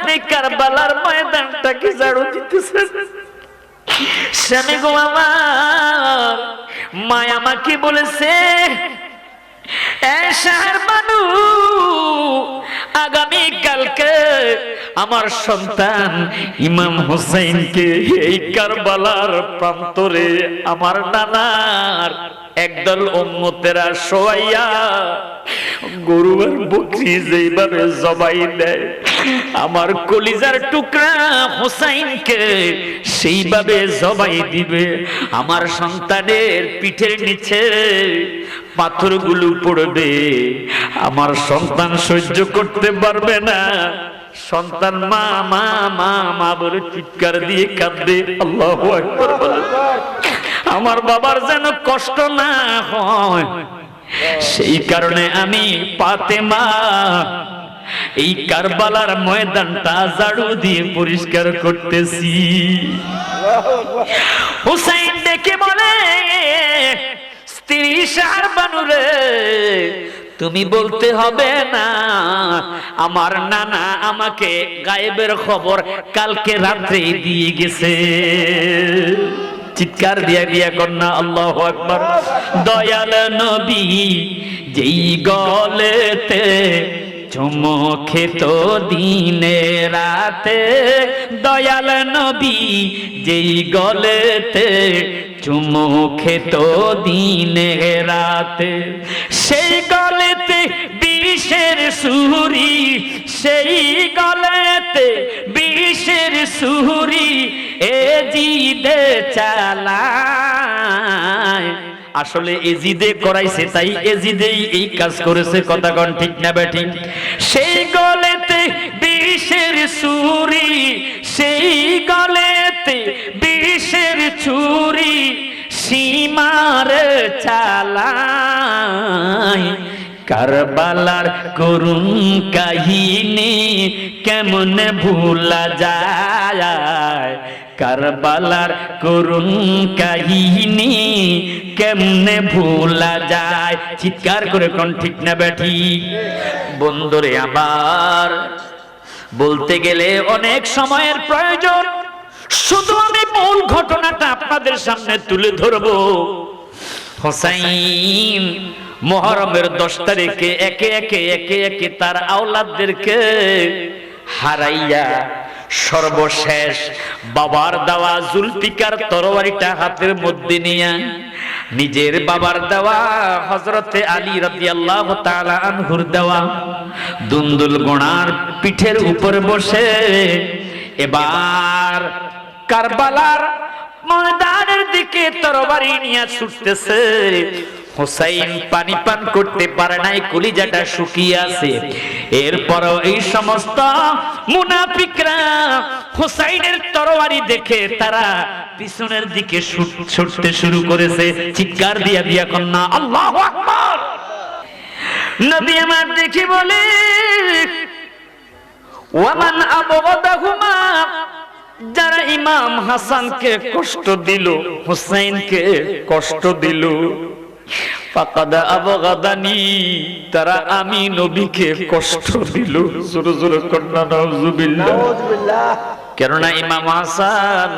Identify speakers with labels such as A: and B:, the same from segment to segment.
A: আপনি কারবালার ময়দানটাকে ঝাড়ু দিতেছেন। স্বামী গো আমার, মা আমাকে বলেছে, বানু আগামী কালকে আমার সন্তান ইমাম হুসাইনকে এই কারবালার প্রান্তরে আমার নানার একদল উম্মতেরা শোয়াইয়া গরু আর বকরি যেইভাবে জবাই দেয়, আমার কলিজার টুকরা হুসাইনকে সেইভাবে জবাই দিবে। আমার সন্তানের পিঠের নিচে পাথরগুলো পড়বে, আমার সন্তান সহ্য করতে পারবে না। সন্তান মা মা মা মা বলে চিৎকার দিয়ে কাঁদবে। আল্লাহু আকবার বলে, আমার বাবার যেন কষ্ট না হয়, সেই কারণে আমি ফাতেমা এই কারবালার ময়দানটা ঝাড়ু দিয়ে পরিষ্কার করতেছি। হুসাইন ডেকে বলে, স্ত্রী শাহরবানু রে, তুমি বলতে হবে না, আমার নানা আমাকে গায়েবের খবর কালকে রাত্রে দিয়ে গেছে। চিৎকার দিয়া দিয়া কন্যা আল্লাহু আকবার। দয়াল নবী যেই গলেতে চুমো খেত দিনে রাতে, দয়াল নবী যেই গলেতে চুমো খেত দিনে রাতে, সেই গলেতে বিষের সুরি, সেই গলেতে বিষের সুরি এজিদে চালায়। আসলে এজিদে করাইছে, তাই এজিদেই এই কাজ করেছে। কথা কোন ঠিক না বেঠিক? সেই গলেতে বিষের ছুরি, সেই গলেতে বিষের ছুরি সীমার চালায়। কারবালার করুণ কাহিনী কেমনে ভুলা যায়, কারবালার করুণ কাহিনী কেমনে ভুলা যায়। চিৎকার করে কোন ঠিক না বেঠিক? বন্ধুরে আবার বলতে গেলে অনেক সময়ের প্রয়োজন, শুধু আমি মূল ঘটনাটা আপনাদের সামনে তুলে ধরবো। হুসাইন মুহররমের 10 তারিখে একে একে তার আওলাদদেরকে হারাইয়া সর্বশেষ বাবার দেওয়া জুলফিকার তরবারিটা হাতের মধ্যে নিয়ে নিজের বাবার দেওয়া হযরতে আলী রাদিয়াল্লাহু তাআলা আনহুর দেওয়া দুন্দুল গোনার পিঠের উপরে বসে এবার কারবালার ময়দানের দিকে তরবারি নিয়ে ছুটতেছে। হুসাইন পানি পান করতে পারে নাই, কলিজাটা শুকিয়ে আছে। এরপরও এই সমস্ত মুনাফিকরা হুসাইনের তরবারি দেখে তারা পিছনের দিকে ছুটতে শুরু করেছে। চিৎকার দিয়া দিয়া কন্যা আল্লাহু আকবার। নবী আমার দেখি বলে, ওয়ামান আবগাদাহুমা, যারা ইমাম হাসানকে কষ্ট দিল, হুসাইনকে কষ্ট দিল, ফাকাদ আবগাদানি, তারা আমি নবীকে কষ্ট দিল। জোরে জোরে কন্যা নাউজুবিল্লাহ। কেননা ইমাম হাসান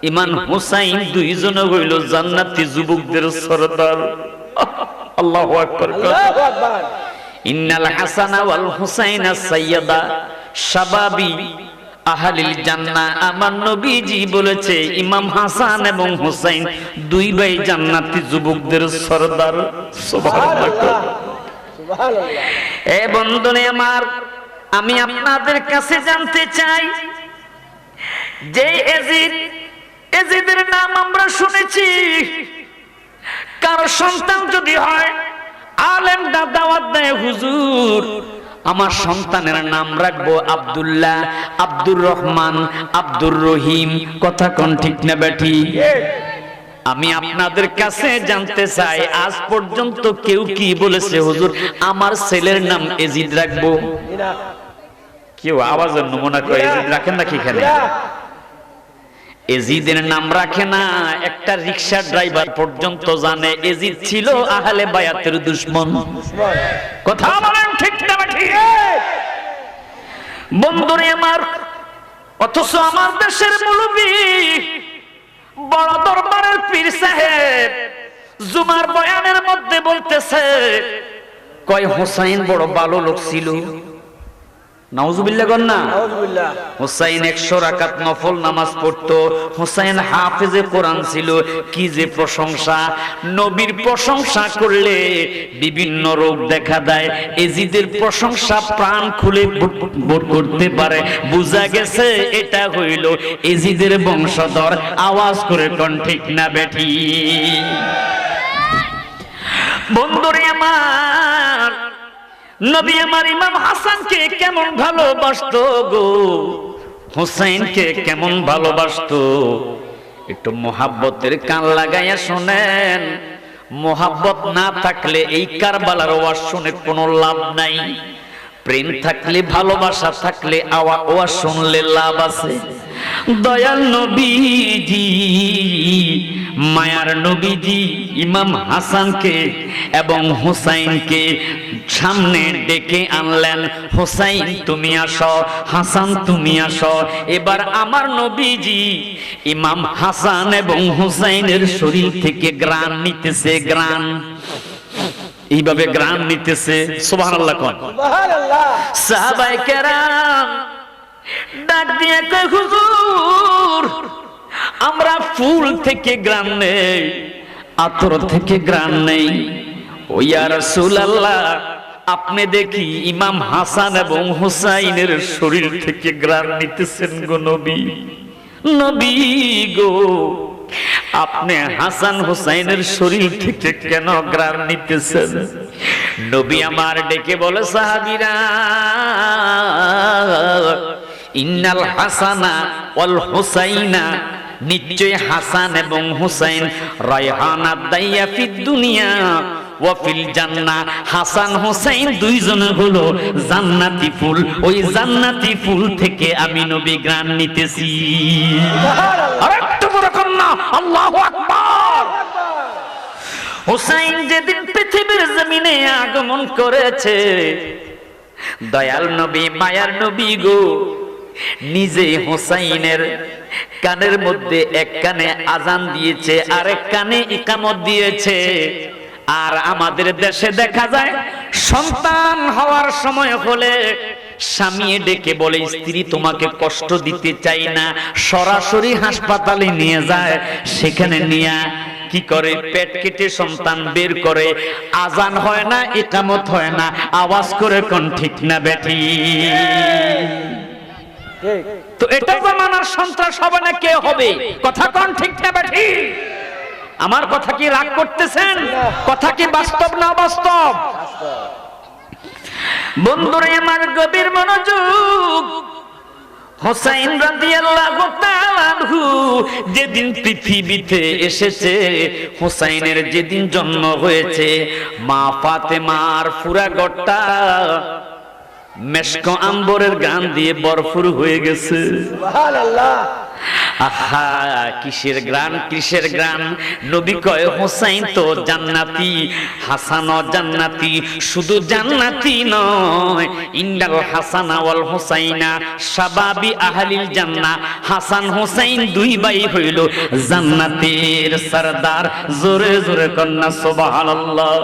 A: ইমাম হুসাইন দুইজন হইল জান্নাতি যুবকদের সরদার। আল্লাহু আকবার। ইন্নাল হাসানা ওয়াল হুসাইনা সাইয়্যিদা শাবাবি আহলিল জান্নাহ। আমার নবীজি বলেছে ইমাম হাসান এবং হুসাইন দুই ভাই জান্নাতি যুবকদের সরদার। সুবহানাল্লাহ, সুবহানাল্লাহ। এ বন্ধুরে আমার, আমি আপনাদের কাছে জানতে চাই যে এজিদের নাম আমরা শুনেছি। কারো সন্তান যদি হয়, আলেমরা দাওয়াত দেয়, হুজুর আমার সন্তানের নাম রাখবো আব্দুল্লাহ, আব্দুর রহমান, আব্দুর রহিম। কথা কোন ঠিক না বেঠি? আমি আপনাদের কাছে জানতে চাই, আজ পর্যন্ত কেউ কি বলেছে হুজুর আমার ছেলের নাম এজিদ রাখবো? কেউ আওয়াজের নমুনা করে এজিদ রাখেন নাকি? এখানে এজিদের নাম রাখে না। একটা রিকশা ড্রাইভার পর্যন্ত জানে এজিদ ছিল আহলে বায়াতের দুশমন। কথা বলেন ঠিক না ঠিক? বন্ধুরে আমার, অথচ আমার দেশের মুলবি বড় দরবারের পীর সাহেব জুমার বয়ানের মধ্যে বলতেছে, কয় হোসাইন বড় ভালো লোক ছিল। নাউজুবিল্লাহ গণ না। হোসাইন 100 রাকাত নফল নামাজ পড়তো। হোসাইন হাফেজে কোরআন ছিল। কি যে প্রশংসা! নবীর প্রশংসা করলে বিভিন্ন রোগ দেখা দেয়। এজিদের প্রশংসা প্রাণ খুলে করতে পারে। বুঝা গেছে এটা হইল এজিদের বংশধর। আওয়াজ করে কোন ঠিক না বেঠি? বন্ধুরে আমার, নবী আমার ইমাম হাসানকে কেমন ভালোবাসতো গো, হুসাইনকে কেমন ভালোবাসতো। একটু মোহাব্বতের কান লাগাইয়া শোনেন। মোহাব্বত না থাকলে এই কারবালার ওয়াজ শুনে কোনো লাভ নাই। প্রেম থাকলে, ভালোবাসা থাকলে ওয়াজ শুনলে লাভ আছে। দয়াল নবীজি, মায়ার নবীজি ইমাম হাসানকে এবং হুসাইনকে সামনে ডেকে আনলেন। হুসাইন তুমি আসো, হাসান তুমি আসো। এবার আমার নবীজি ইমাম হাসান এবং হুসাইনের শরীর থেকে ঘ্রাণ নিতেছে। ঘ্রাণ এইভাবে ঘ্রাণ নিতেছে। সুবহানাল্লাহ কোন। সুবহানাল্লাহ। সাহাবায়ে কেরাম ডাক দিয়ে কয়, হুজুর আমরা ফুল থেকে ঘ্রাণ নেই, আতর থেকে ঘ্রাণ নেই। ও ইয়া রাসূলুল্লাহ, আপনি দেখি ইমাম হাসান এবং হুসাইনের শরীর থেকে ঘ্রাণ নিতেছেন গো নবী। নবী গো, আপনি হাসান হুসাইনের শরীর থেকে কেন ঘ্রাণ নিতেছেন? নবী আমার ডেকে বলে, সাহাবীরা, ইন্নাল হাসানা ওয়াল হুসাইনা, নিশ্চয় হাসান এবং হুসাইন রায়হানাত দাইয়া ফিদ দুনিয়া ওয়া ফিল জান্নাহ। হাসান হুসাইন দুইজন হলো জান্নাতি ফুল। ওই জান্নাতি ফুল থেকে আমি নবী ঘ্রাণ নিতেছি। আরেকটু বড় কন্যা, আল্লাহু আকবার। হুসাইন যেদিন পৃথিবীর জমিনে আগমন করেছে, দয়াল নবী, মায়ার নবী গো, নিজে হুসাইনের কানের মধ্যে এক কানে আজান দিয়েছে, আরেক কানে ইকামত দিয়েছে। আর আমাদের দেশে দেখা যায় সন্তান হওয়ার সময় হলে স্বামী ডেকে বলে, স্ত্রী তোমাকে কষ্ট দিতে চাই না, সরাসরি হাসপাতালে নিয়ে যায়। সেখানে নিয়ে কি করে, পেট কেটে সন্তান বের করে। আজান হয় না, ইকামত হয় না। আওয়াজ করে কোন ঠিক না বেঠি? তো এটা জামানার সন্ত্রাস হবে না কে হবে? কথা কোন ঠিক না বেঠি? আমার কথা কি রাগ করতেছেন? কথা কি বাস্তব না বাস্তব? বন্ধুরে আমার, গভীর মনোযোগ। হুসাইন রাদিয়াল্লাহু তাআলা আনহু যেদিন পৃথিবীতে এসেছে, হুসাইনের যেদিন জন্ম হয়েছে, মা ফাতেমার পুরা ঘরটা মেশক আম্বরের গান দিয়ে ভরপুর হয়ে গেছে। সুবহানাল্লাহ। আহা, কিসের গান, কিসের গান! নবী কয়, হুসাইন তো জান্নাতি, হাসানও জান্নাতি। শুধু জান্নাতি নয়, ইন্নাল হাসানা ওয়াল হুসাইনা শাবাবি আহলিল জান্নাহ। হাসান হুসাইন দুই ভাই হইল জান্নাতের সরদার। জোরে জোরে কন্যা সুবহানাল্লাহ।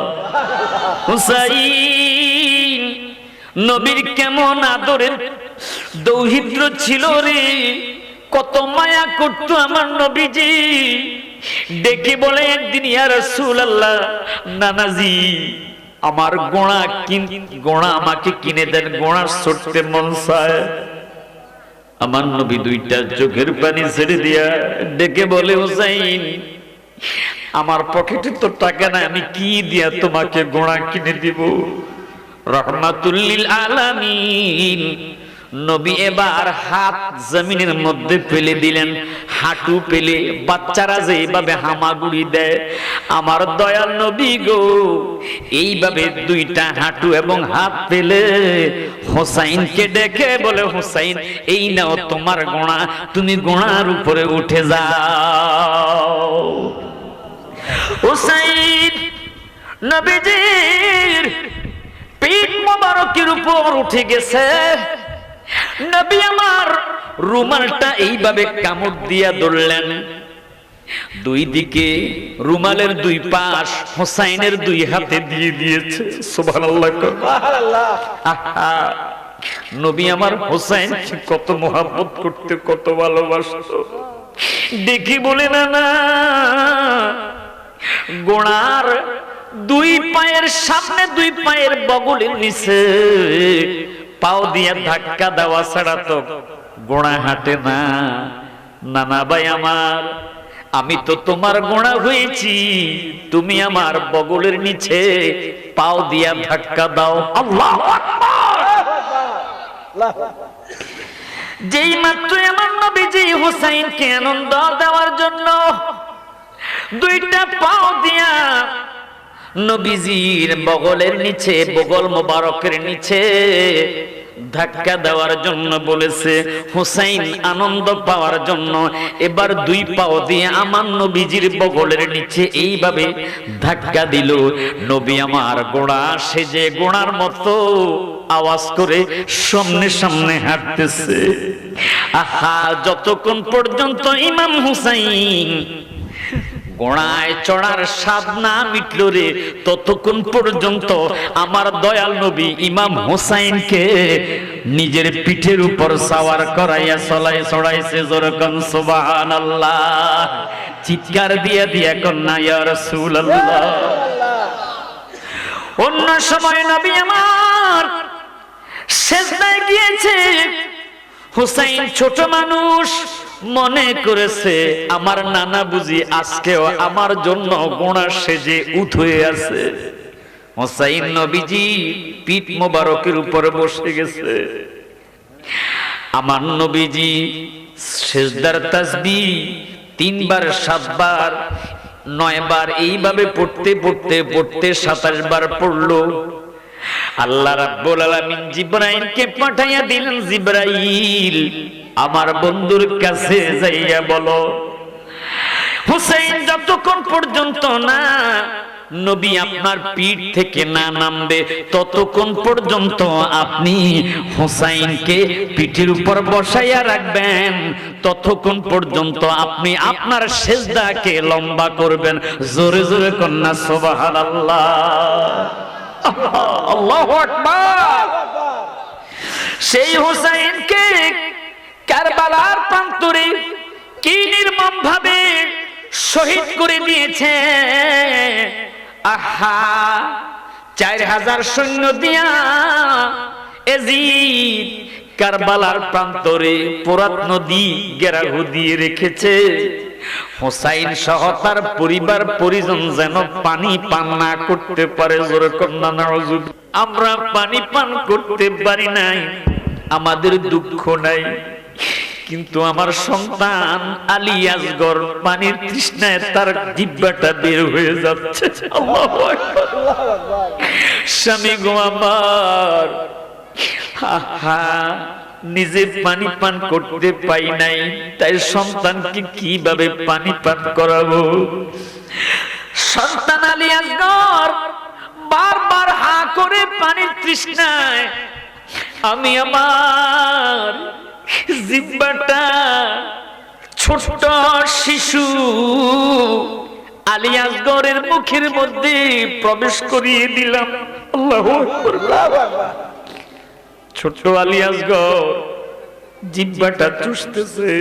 A: হুসাইন নবীর কেমন আদরের দৌহিত্র ছিল রে! কত মায়া করতো আমার নবীজি। ডেকে বলে একদিন, ইয়া রাসূলুল্লাহ, নানাজি আমার গোড়া আমাকে কিনে দেন, গোড়া ছুটতে মন চায়। আমার নবী দুইটা চোখের পানি ছেড়ে দিয়া ডেকে বলে, হুসাইন আমার পকেটে তো টাকা নাই, আমি কি দিয়া তোমাকে গোড়া কিনে দিব? রহমাতুল লিল আলামিন নবী এবার হাত জমিনের মধ্যে ফেলে দিলেন, হাঁটু পেলে। বাচ্চারা যেভাবে হামাগুড়ি দেয়, আমার দয়াল নবী গো এইভাবে দুইটা হাঁটু এবং হাত পেলে হুসাইনকে ডেকে বলে, হুসাইন এই নাও তোমার গোড়া, তুমি গোড়ার উপরে উঠে যাও। হুসাইন নবীজির পিঠ মোবারকের উপর উঠে গেছে। নবী আমার রুমালটা এইভাবে কামড় দিয়া ধরলেন, দুই দিকে রুমালের দুই পাশ হোসাইনের দুই হাতে দিয়ে দিয়েছে। সুবহানাল্লাহ, সুবহানাল্লাহ। আহা, নবী আমার হোসাইনকে কত মোহাব্বত করতে, কত ভালোবাসতো। দেখি বলে না না, গোড়ার দুই পায়ের সামনে, দুই পায়ের বগলের নিচে পাও দিয়ে ধাক্কা দেওয়া ছাড়া তো গোড়া হাঁটে না। নানা ভাই আমার, আমি তো তোমার গোড়া হয়েছি, তুমি আমার বগলের নিচে পাও দিয়া ধাক্কা দাও। আল্লাহু আকবার। যেই মাত্র আমার নবীজি হুসাইনকে আনন্দ দেওয়ার জন্য দুইটা পাও দিয়া নবীজির বগলের নিচে, বগল মোবারকের নিচে ধাক্কা দেওয়ার জন্য বলেছে, হুসাইন আনন্দ পাওয়ার জন্য এবার দুই পাও দিয়ে আমার নবীজির বগলের নিচে এইভাবে ধাক্কা দিল। নবী আমার গোড়া সেজে গোড়ার মতো আওয়াজ করে সামনে সামনে হাঁটতেছে। আহা, যতক্ষণ পর্যন্ত ইমাম হুসাইন গোড়ায় চড়ার স্বাদ না মিটল রে, ততক্ষণ পর্যন্ত আমার দয়াল নবী ইমাম হুসাইনকে নিজের পিঠের উপর সাওয়ার করাইয়া চলাই চড়াইছে। যেরকম সুবহানাল্লাহ, চিৎকার দিয়া দিয়া কন্যা ইয়া রাসূলুল্লাহ। অন্য সময় নবী আমার সিজদায় গিয়েছে, হুসাইন ছোট মানুষ, মনে করেছে আমার নানা বুঝি আজকেও আমার জন্য গোড়া সেজে উঠে আছে। হুসাইন নবীজি পিঠ মোবারকের উপরে বসে গেছে। আমার নবীজি সিজদার তাসবিহ 3 বার 7 বার 9 বার এইভাবে পড়তে পড়তে পড়তে 27 বার পড়লো। আল্লাহ রাব্বুল আলামিন জিবরাইলকে পাঠাইয়া দিলেন, জিবরাইল আমার বন্ধুর কাছে যাইয়া বলো, হুসাইন যতক্ষণ পর্যন্ত না নবী আপনার পিঠ থেকে না নামবে ততক্ষণ পর্যন্ত আপনি হুসাইনকে পিঠের উপর বসাইয়া রাখবেন, ততক্ষণ পর্যন্ত আপনি আপনার সিজদাকে লম্বা করবেন। জোরে জোরে কন্যা সুবহানাল্লাহ, আল্লাহু আকবার। সেই হুসাইনকে কারবালার প্রান্তরে কি নির্মম ভাবে শহীদ করে দিয়েছে। আহা, 4000 সৈন্য দিয়া এজিদ কারবালার প্রান্তরে ফোরাত নদী ঘেরাও দিয়ে রেখেছে। হুসাইন সহ তার পরিবার পরিজন যেন পানি পান না করতে পারে। জোরে কন্যা নাউজুবিল্লাহ। আমরা পানি পান করতে পারি নাই, আমাদের দুঃখ নাই, কিন্তু আমার সন্তান আলী আসগর পানির তৃষ্ণায় তার জিহ্বাটা বের হয়ে যাচ্ছে। আল্লাহু আকবার। স্বামী গো আমার, আহা, নিজে পানি পান করতে পাই নাই, তাই সন্তানকে কিভাবে পানি পান করাবো? সন্তান আলী আসগর বারবার হা করে পানির তৃষ্ণায় আমি আমার জিহ্বাটা ছোট শিশু আলী আসগরের মুখের মধ্যে প্রবেশ করিয়ে দিলাম। আল্লাহু আকবার। ছোট আলী আসগর জিহ্বাটা চুষতেছে,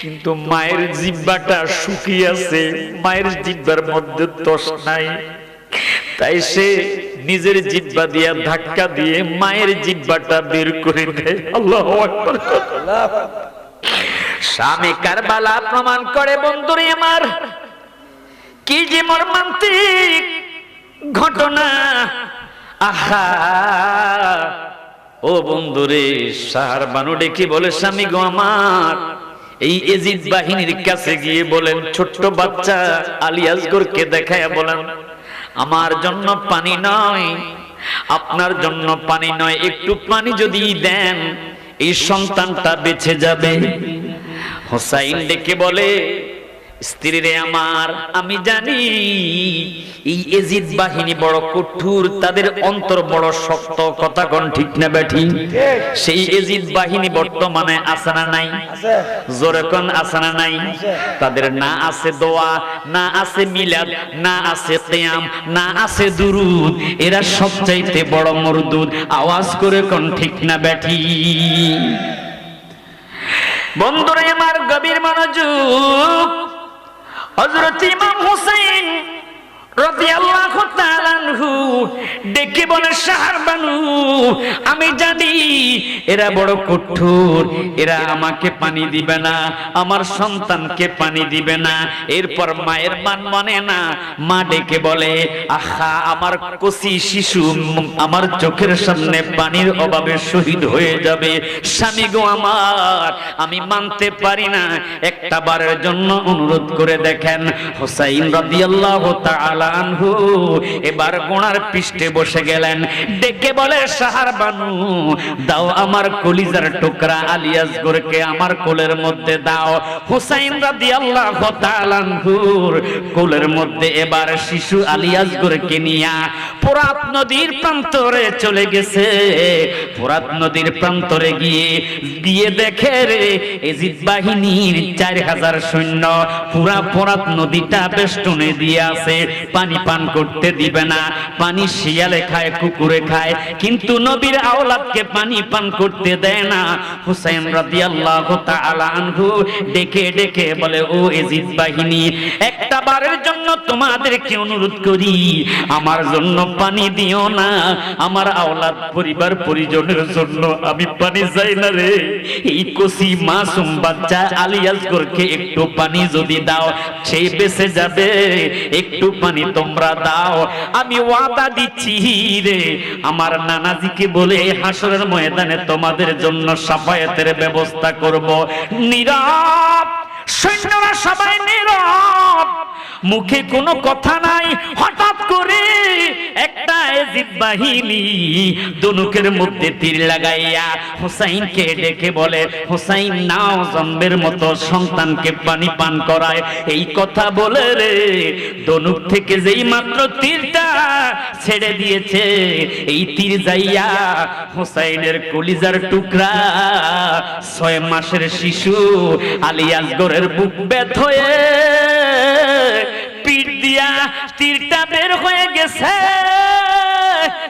A: কিন্তু মায়ের জিহ্বাটা শুকিয়ে আছে, মায়ের জিহ্বার মধ্যে তস নাই, তাই সে নিজের জিহ্বা দিয়া ধাক্কা দিয়ে মায়ের জিহ্বাটা বের করে দেয়। আল্লাহু আকবার। শামে কারবালা প্রমাণ করে বন্ধুরে আমার, কি যে মর্মান্তিক ঘটনা। আহা, ও বন্ধুরে, সাহার বানু ডেকে বলে, স্বামী গো আমার, এই এজিদ বাহিনীর কাছে গিয়ে বলেন, ছোট্ট বাচ্চা আলী আসগরকে দেখায়া বলেন, আমার জন্য পানি নয়, আপনার জন্য পানি নয়, একটু পানি যদি দেন এই সন্তানটা বেঁচে যাবে। হুসাইন ডেকে বলে, স্ত্রীরে আমার, আমি জানি এই এজিদ বাহিনী বড় কঠোর, তাদের অন্তর বড় শক্ত, কথা কোন ঠিক না বেঠি? সেই এজিদ বাহিনী বর্তমানে আছে না নাই? জোরে কোন আছে না নাই? তাদের না আছে দোয়া, না আছে মিলাদ, না আছে কিয়াম, না আছে দুরুদ। এরা সবচাইতে বড় মরদুদ। আওয়াজ করে কোন ঠিক না বেঠি? বন্ধুরা আমার, গভীর মনোযোগ। হযরত ইমাম হুসাইন রাদিয়াল্লাহু তাআলা আনহু ডেকে বলে, শাহরবানু, আমি জানি এরা বড় কঠোর, এরা আমাকে পানি দিবে না, আমার সন্তানকে পানি দিবে না। এরপর মায়ের মান মানে না, মা ডেকে বলে, আহা, আমার কচি শিশু আমার চোখের সামনে পানির অভাবে শহীদ হয়ে যাবে। স্বামী গো আমার, আমি মানতে পারি না, একটা বারের জন্য অনুরোধ করে দেখেন। হুসাইন রাদিয়াল্লাহু তাআলা আনহু এবার গোনার পৃষ্ঠে বসে গেলেন, ডেকে বলে, শাহরবানু, দাও আমার কলিজার টুকরা আলী আসগরকে আমার কোলের মধ্যে দাও। হুসাইন রাদিয়াল্লাহু তাআলা আনহুর কোলের মধ্যে এবার শিশু আলী আসগরকে নিয়ে ফোরাত নদীর প্রান্তরে চলে গেছে। ফোরাত নদীর প্রান্তরে গিয়ে দেখে রে, এজিদ বাহিনীর 4000 সৈন্য পুরা ফোরাত নদীটা বেষ্টনে দিয়ে আছে। পানি পান করতে দিবে না, পানি শিয়ালে খায়, কুকুরে খায়, কিন্তু নবীর আওলাদকে পানি পান করতে দেয় না। হুসাইন রাদিয়াল্লাহু তাআলা আনহু ডেকে ডেকে বলে, ও এজিদ বাহিনী, একটা বারের জন্য তোমাদেরকে অনুরোধ করি, আমার জন্য পানি দিও না, আমার আওলাদ পরিবার পরিজনের জন্য আমি পানি চাই না রে। এই কচি মাসুম বাচ্চা আলী আসগরকে একটু পানি যদি দাও, সে বেঁচে যাবে। একটু পানি তোমরা দাও, আমি ওয়াদা দিচ্ছি রে, আমার নানাজিকে বলে হাসরের ময়দানে তোমাদের জন্য শাফায়াতের ব্যবস্থা করব। নীরব সৈন্যরা সবাই নীরব, মুখে কোনো কথা নাই। হঠাৎ করে একটা এজিদ বাহিনী দুনুকের মধ্যে তীর লাগাইয়া হুসাইনকে ডেকে বলে, হুসাইন নাও, জন্মের মতো সন্তানকে পানি পান করায়। এই কথা বলে রে, দনুক থেকে যেই মাত্র তীরটা ছেড়ে দিয়েছে, এই তীর যাইয়া হুসাইনের কলিজার টুকরা 6 মাসের শিশু আলী আসগরের বুক বেত হয়ে পিঠ দিয়া তীরটা বের হয়ে গেছে।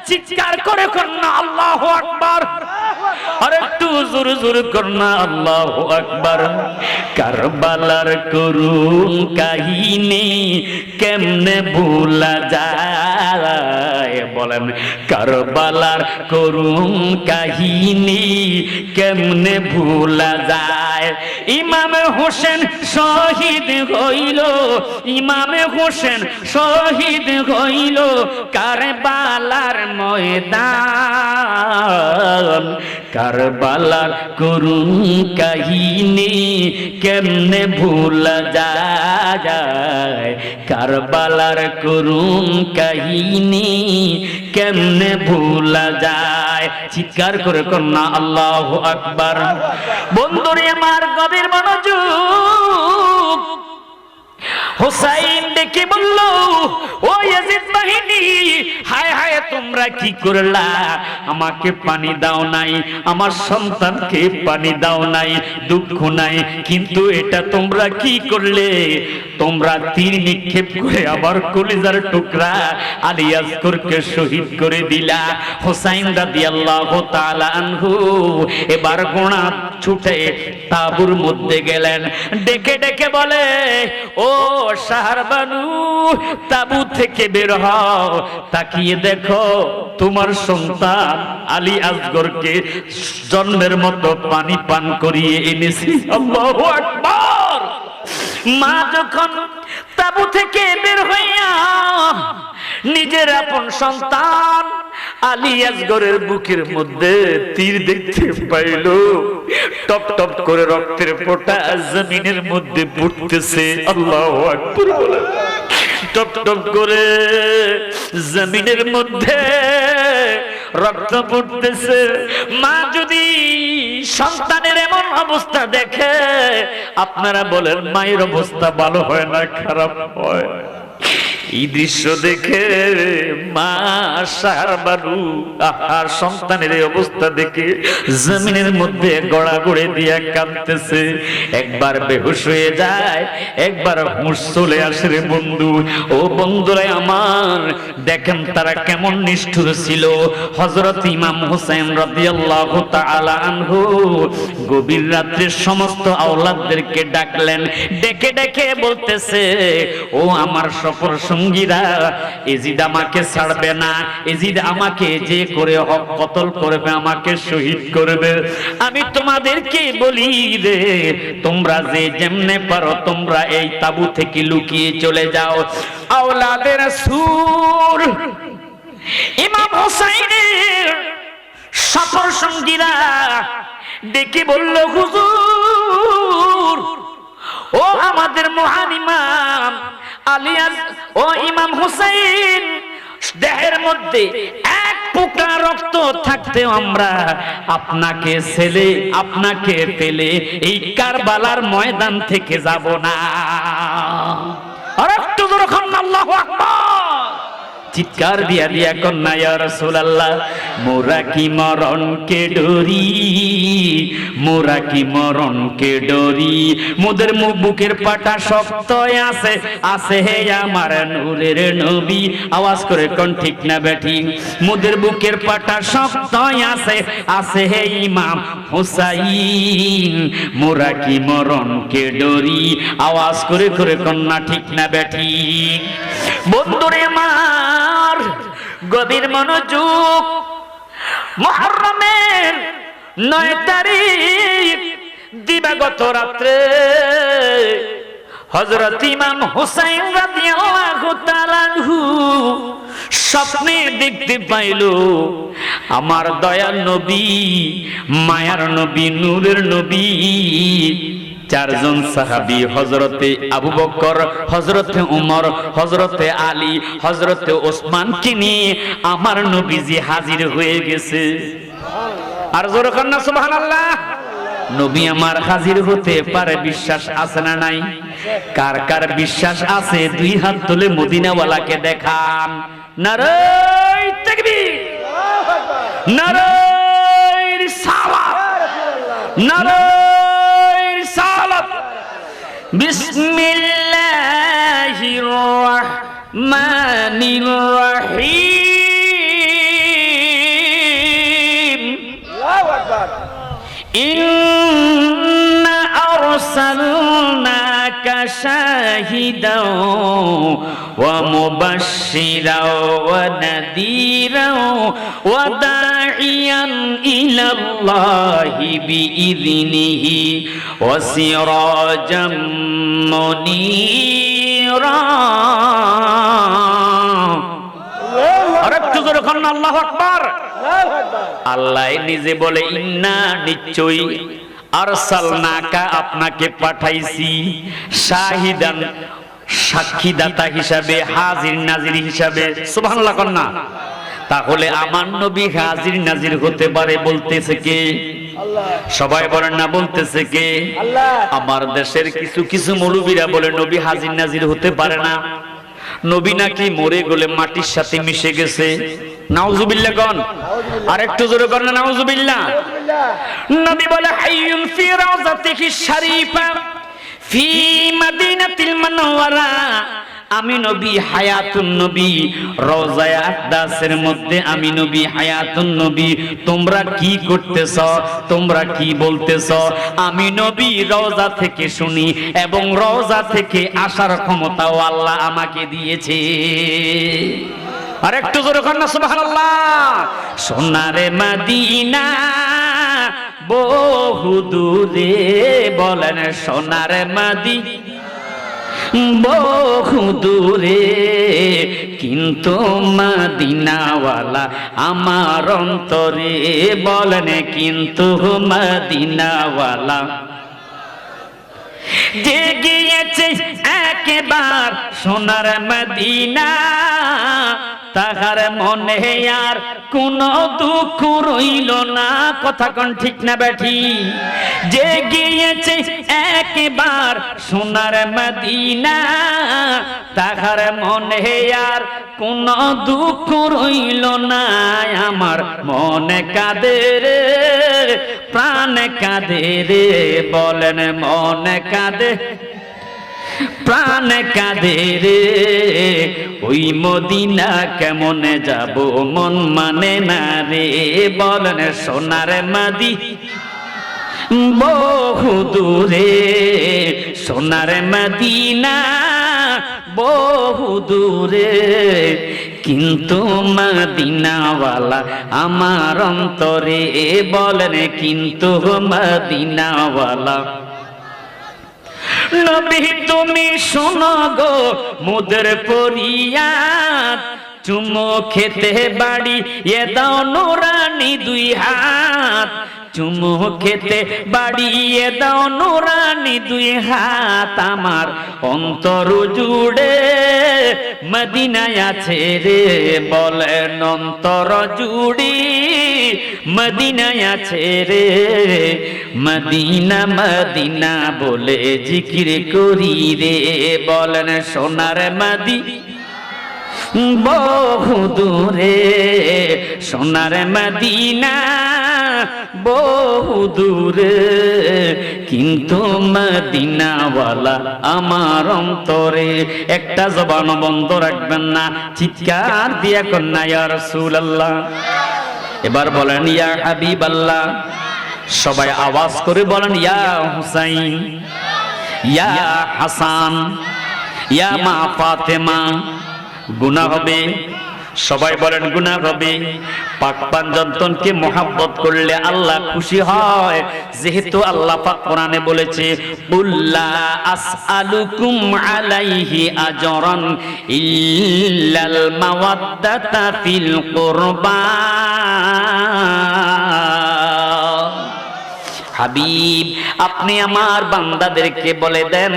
A: চিৎকার করে কন্যা আল্লাহু আকবার, আর একটু জোরে জোরে কন্যা আল্লাহু আকবার। কারবালার করুণ কাহিনী কেমনে ভুলা যায়, বলেন, কারবালার করুণ কাহিনী কেমনে ভুলা যায়। ইমামে হোসেন শহীদ হইল, ইমামে হোসেন শহীদ হইল কারবালার ময়দান। কারবালার করুণ কাহিনী কেমনে ভুলা যায়, কারবালার করুণ কাহিনী কেমনে ভুলা যায়। চিৎকার করে কন্যা আল্লাহু আকবার। বন্ধুরে আমার, গভীর মনোযোগ। হুসাইন ডেকে বলল, ও ইয়াজিদ বাহিনী, হায় হায়, তোমরা কি করলা? আমাকে পানি দাও নাই, আমার সন্তানকে পানি দাও নাই, দুঃখ নাই, কিন্তু এটা তোমরা কি করলে? তোমরা তীর নিক্ষেপ করে আমার কলিজার টুকরা আলী আসগরকে শহীদ করে দিলা। হুসাইন রাদিয়াল্লাহু তাআলা আনহু এবার গোনা ছুটে তাঁবুর মধ্যে গেলেন, ডেকে ডেকে বলে, ও শাহরবানু, তাঁবু থেকে বের হও, তাকিয়ে দেখো তোমার সন্তান আলী আসগরকে জন্মের মতো পানি পান করিয়ে এনেছি। আল্লাহু আকবার। মা যখন তাঁবু থেকে বের হইয়া নিজের আপন সন্তান আলী আসগরের বুকের মধ্যে তীর দেখতে পাইল, টপ টপ করে রক্তের ফোঁটা জমিনের মধ্যে পড়তেছে। আল্লাহু আকবার বলে, টপ টপ করে জমিনের মধ্যে রক্ত পড়তেছে। মা যদি সন্তানের এমন অবস্থা দেখে আপনারা বলেন মায়ের অবস্থা ভালো হয় না খারাপ হয়? এই দৃশ্য দেখে মা সারবারু আর সন্তানের এই অবস্থা দেখে জমিনের মধ্যে গড়াগড়ে দিয়া কাঁদতেছে। একবার বেহুশ হয়ে যায়, একবার হুঁশ চলে আসে রে বন্ধু। ও বন্ধুরা আমার, দেখেন তারা কেমন নিষ্ঠুর ছিল। হযরত ইমাম হুসাইন রাদিয়াল্লাহু তাআলা আনহু গভীর রাত্রে সমস্ত আওলাদদেরকে ডাকলেন, ডেকে ডেকে বলতেছে, ও আমার সফর সঙ্গীরা, এজিদ আমাকে ছাড়বে না, এজিদ আমাকে যে করে হক কতল করবে, আমাকে শহীদ করবে। আমি তোমাদেরকে বলি রে, তোমরা যে যেমনে পারো তোমরা এই তাবু থেকে লুকিয়ে চলে যাও। আওলাদে রাসূল ইমাম হুসাইনের সফর সঙ্গীরা ডেকে বলল, হুজুর, ও আমাদের মহান ইমাম আলিয়াস, ও ইমাম হুসাইন, দেহের মধ্যে এক ফোঁটা রক্ত থাকতে আমরা আপনাকে ছেলে আপনাকে পেলে এই কারবালার ময়দান থেকে যাব না। আর একটু জোরে বলুন আল্লাহু আকবার। চিৎকার দিয়া দিয়া কন্যা, ইয়া রাসূলুল্লাহ, মোরা কি মরণকে ডরি, মোরা কি মরণকে ডরি, মোদের বুকের পাটা শক্ত আছে, আছে হে আমার নূরের নবী। আওয়াজ করে কোন ঠিক না বেঠি? মোদের বুকের পাটা শক্ত আছে, আছে হে ইমাম হুসাইন, মোরা কি মরণকে ডরি। আওয়াজ করে করে কন্যা ঠিক না বেঠি? বন্ধুরে আমার, গভীর মনোযোগ। মুহররমের 9 তারিখ দিবাগত রাত্রে হযরত ইমাম হুসাইন রাদিয়াল্লাহু তাআলা আনহু স্বপ্নে দেখতে পাইল আমার দয়াল নবী, মায়ার নবী, নূরের নবী, 4 জন সাহাবী হযরতে আবু বকর, হযরতে উমর, হযরতে আলী, হযরতে ওসমানকে নিয়ে আমার নবীজি হাজির হয়ে গেছে। আর জোরে কান্না সুবহানাল্লাহ। নবী আমার হাজির হতে পারে, বিশ্বাস আছে না নাই? কার কার বিশ্বাস আছে 2 হাত তুলে মদিনাওয়ালাকে দেখান। নারায়ে তাকবীর, নারায়ে রিসালাত, নারায়ে রিসালাত। বিসমিল্লাহির রহমানির রহিম। আল্লাহু আকবার। ইন্না আরসালনাকা শাহিদাও ওয়া মুবাশশিরাও ওয়া নাযীরাও ওয়া দাঈয়ান ইলাল্লাহি বিইযনিহি ওয়া সিরাজাম মুনীরা। আরেকটু জোরে বলুন আল্লাহু আকবার। আল্লাহ নিজে বলে, ইন্না নিশ্চয়ই, আরসালনাকা আপনাকে পাঠাইছি, শাহিদান সাক্ষীদাতা হিসাবে, হাজির নাজির হিসাবে। সুবহানাল্লাহ কন্যা। তাহলে আমার নবী হাজির নাজির হতে পারে, বলতেছে কে? সবাই বলেন না, বলতেছে কে? আমার দেশের কিছু কিছু মৌলবীরা বলে নবী হাজির নাজির হতে পারে না, নবী নাকি মরে গেলে মাটির সাথে মিশে গেছে। নাউজুবিল্লাহ কোন? আরেকটু জোরে কোন না নাউজুবিল্লাহ। নবী বলে, হাইয়ুন ফি রাউজাতিহি শারীফা ফি মাদিনাতিল মুনাওয়ারা। আমি নবী হায়াতুন নবী, রওজায়ে আকদাসের মধ্যে আমি নবী হায়াতুন নবী। তোমরা কি করতেছ, তোমরা কি বলতেছ? আমি নবী রওজা থেকে শুনি এবং রওজা থেকে আসার ক্ষমতাও আল্লাহ আমাকে দিয়েছে। আর একটু জোরে কর না সুবহানাল্লাহ। সোনারে মদিনা বহু দূরে, বলেন সোনারে মদিনা বহু দূরে, কিন্তু মদিনাওয়ালা আমার অন্তরে, বলেন কিন্তু মদিনাওয়ালা। যে গিয়েছে একবার সোনার মদিনা, তাহার মনে আর কোনো দুঃখ রইল না। কথা কোন ঠিক না বেঠি? যে গিয়েছে একবার সোনার মদিনা, তাহার মনে আর কোনো দুঃখ রইল না। আমার মনে কাঁদে রে, প্রাণ কাঁদে রে, বলেন মনে কাঁদে, প্রাণ কাঁদে রে। ওই মদিনা কেমনে যাব, মন মানে না রে, বলেন সোনার মাদি বহু দূরে, সোনার মদিনা বহু দূরে। কিন্তু মদিনাওয়ালা আমার অন্তরে, বলেন কিন্তু মদিনাওয়ালা। নবী তুমি শোনো গো মোদের ফরিয়াদ, চুমো খেতে বাড়ি এ দাও নুরানি দুই হাত, চুমো খেতে বাড়িয়ে দাও নুরানি দুই হাত। আমার অন্তর জুড়ে মদিনায় আছে রে, বলেন অন্তর জুড়ি মদিনায় আছে রে। মদিনা মদিনা বলে জিকির করি রে, বলেন সোনার মাদি বহু দূরে, সোনার মদিনা বহু দূরে। কিন্তু মদিনাওয়ালা আমার অন্তরে। একটা জবান বন্ধ রাখবেন না, চিৎকার দিয়া কন্যা ইয়া রাসূলুল্লাহ। এবার বলেন ইয়া হাবিবাল্লাহ। সবাই আওয়াজ করে বলেন ইয়া হুসাইন, ইয়া হাসান, ইয়া মা ফাতেমা। গুনাহ হবে, সবাই বলেন গুনাহ হবে। পাক পাঞ্জতনকে মহব্বত করলে আল্লাহ খুশি হয়, যেহেতু আল্লাহ পাক কোরআনে বলেছে কুল্লা আসআলুকুম আলাইহি আজরান ইল্লাল মাওয়াদ্দাতা ফিল কুরবা। হাবিব আপনি আমার বান্দাদেরকে বলে দেন,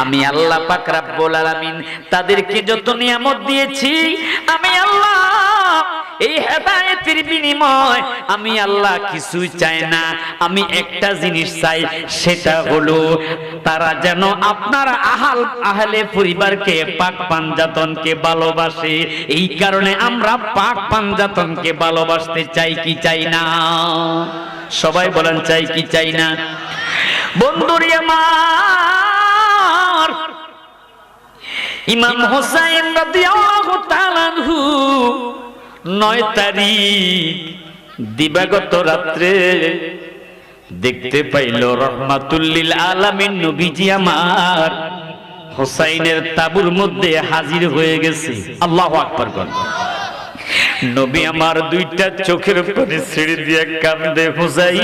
A: আমি আল্লাহ পাক রব্বুল আলামিন তাদেরকে যত নিয়ামত দিয়েছি, আমি আল্লাহ এই হেদায়েতের বিনিময় আমি আল্লাহ কিছুই চাই না। আমি একটা জিনিস চাই, সেটা হলো তারা যেন আপনার আহলে পরিবারকে পাক পাঞ্জাতনকে ভালোবাসে। এই কারণে আমরা পাক পাঞ্জাতনকে ভালোবাসতে চাই কি চাই না? সবাই বলেন চাই কি চাই না? বন্ধুরি আমার, ইমাম হোসেন রাদিয়াল্লাহু তাআলা আনহু 9 তারিখ দিবাগত রাত্রে দেখতে পাইল রহমাতুল লিল আলামিন নবীজি আমার হোসাইনের তাবুর মধ্যে হাজির হয়ে গেছে। আল্লাহু আকবার বলেন। নবী আমার দুইটা চোখের পানি ছেড়ে দিয়ে কান্দে, হুসাইন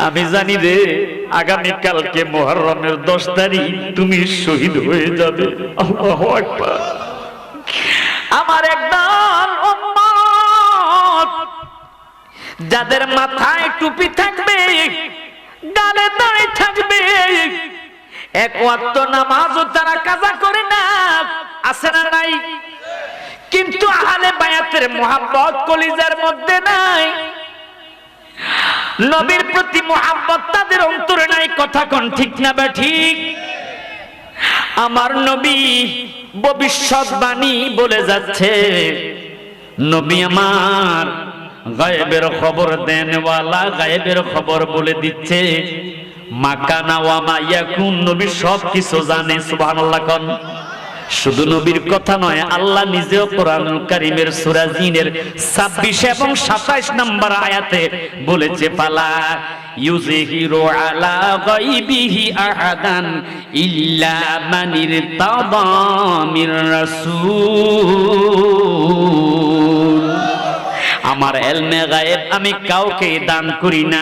A: আমি জানি রে আগামী কালকে মুহররমের 10 তারিখ তুমি শহীদ হয়ে যাবে। আল্লাহু আকবার। আমার একদল উম্মত যাদের মাথায় টুপি থাকবে, গালে দাড়ি থাকবে, এক ওয়াক্ত নামাজও তারা কাজা করে না, আছে না নাই? কিন্তু আহলে বায়াতের মুহাব্বত কলিজার মধ্যে নাই, নবীর প্রতি মুহাব্বত তাদের অন্তরে নাই। কথা কোন ঠিক না বা ঠিক? আমার নবী ভবিষ্যৎবাণী বলে যাচ্ছে, নবী আমার গায়েবের খবর দেনওয়ালা, গায়েবের খবর বলে দিচ্ছে। মাকানা ওয়া মা ইয়াকুন, নবী সব কিছু জানে। সুবহানাল্লাহ কোন। শুধু নবীর কথা নয়, আল্লাহ নিজেও কোরআনুল কারীমের সূরা জিনের 26 এবং 27 নম্বর আয়াতে বলেছে, ফালা ইউযহিরু আলা গায়বিহি আহাদান ইল্লা মানির তাদা মির রাসূল। আমার ইলমে গায়েব আমি কাউকে দান করি না,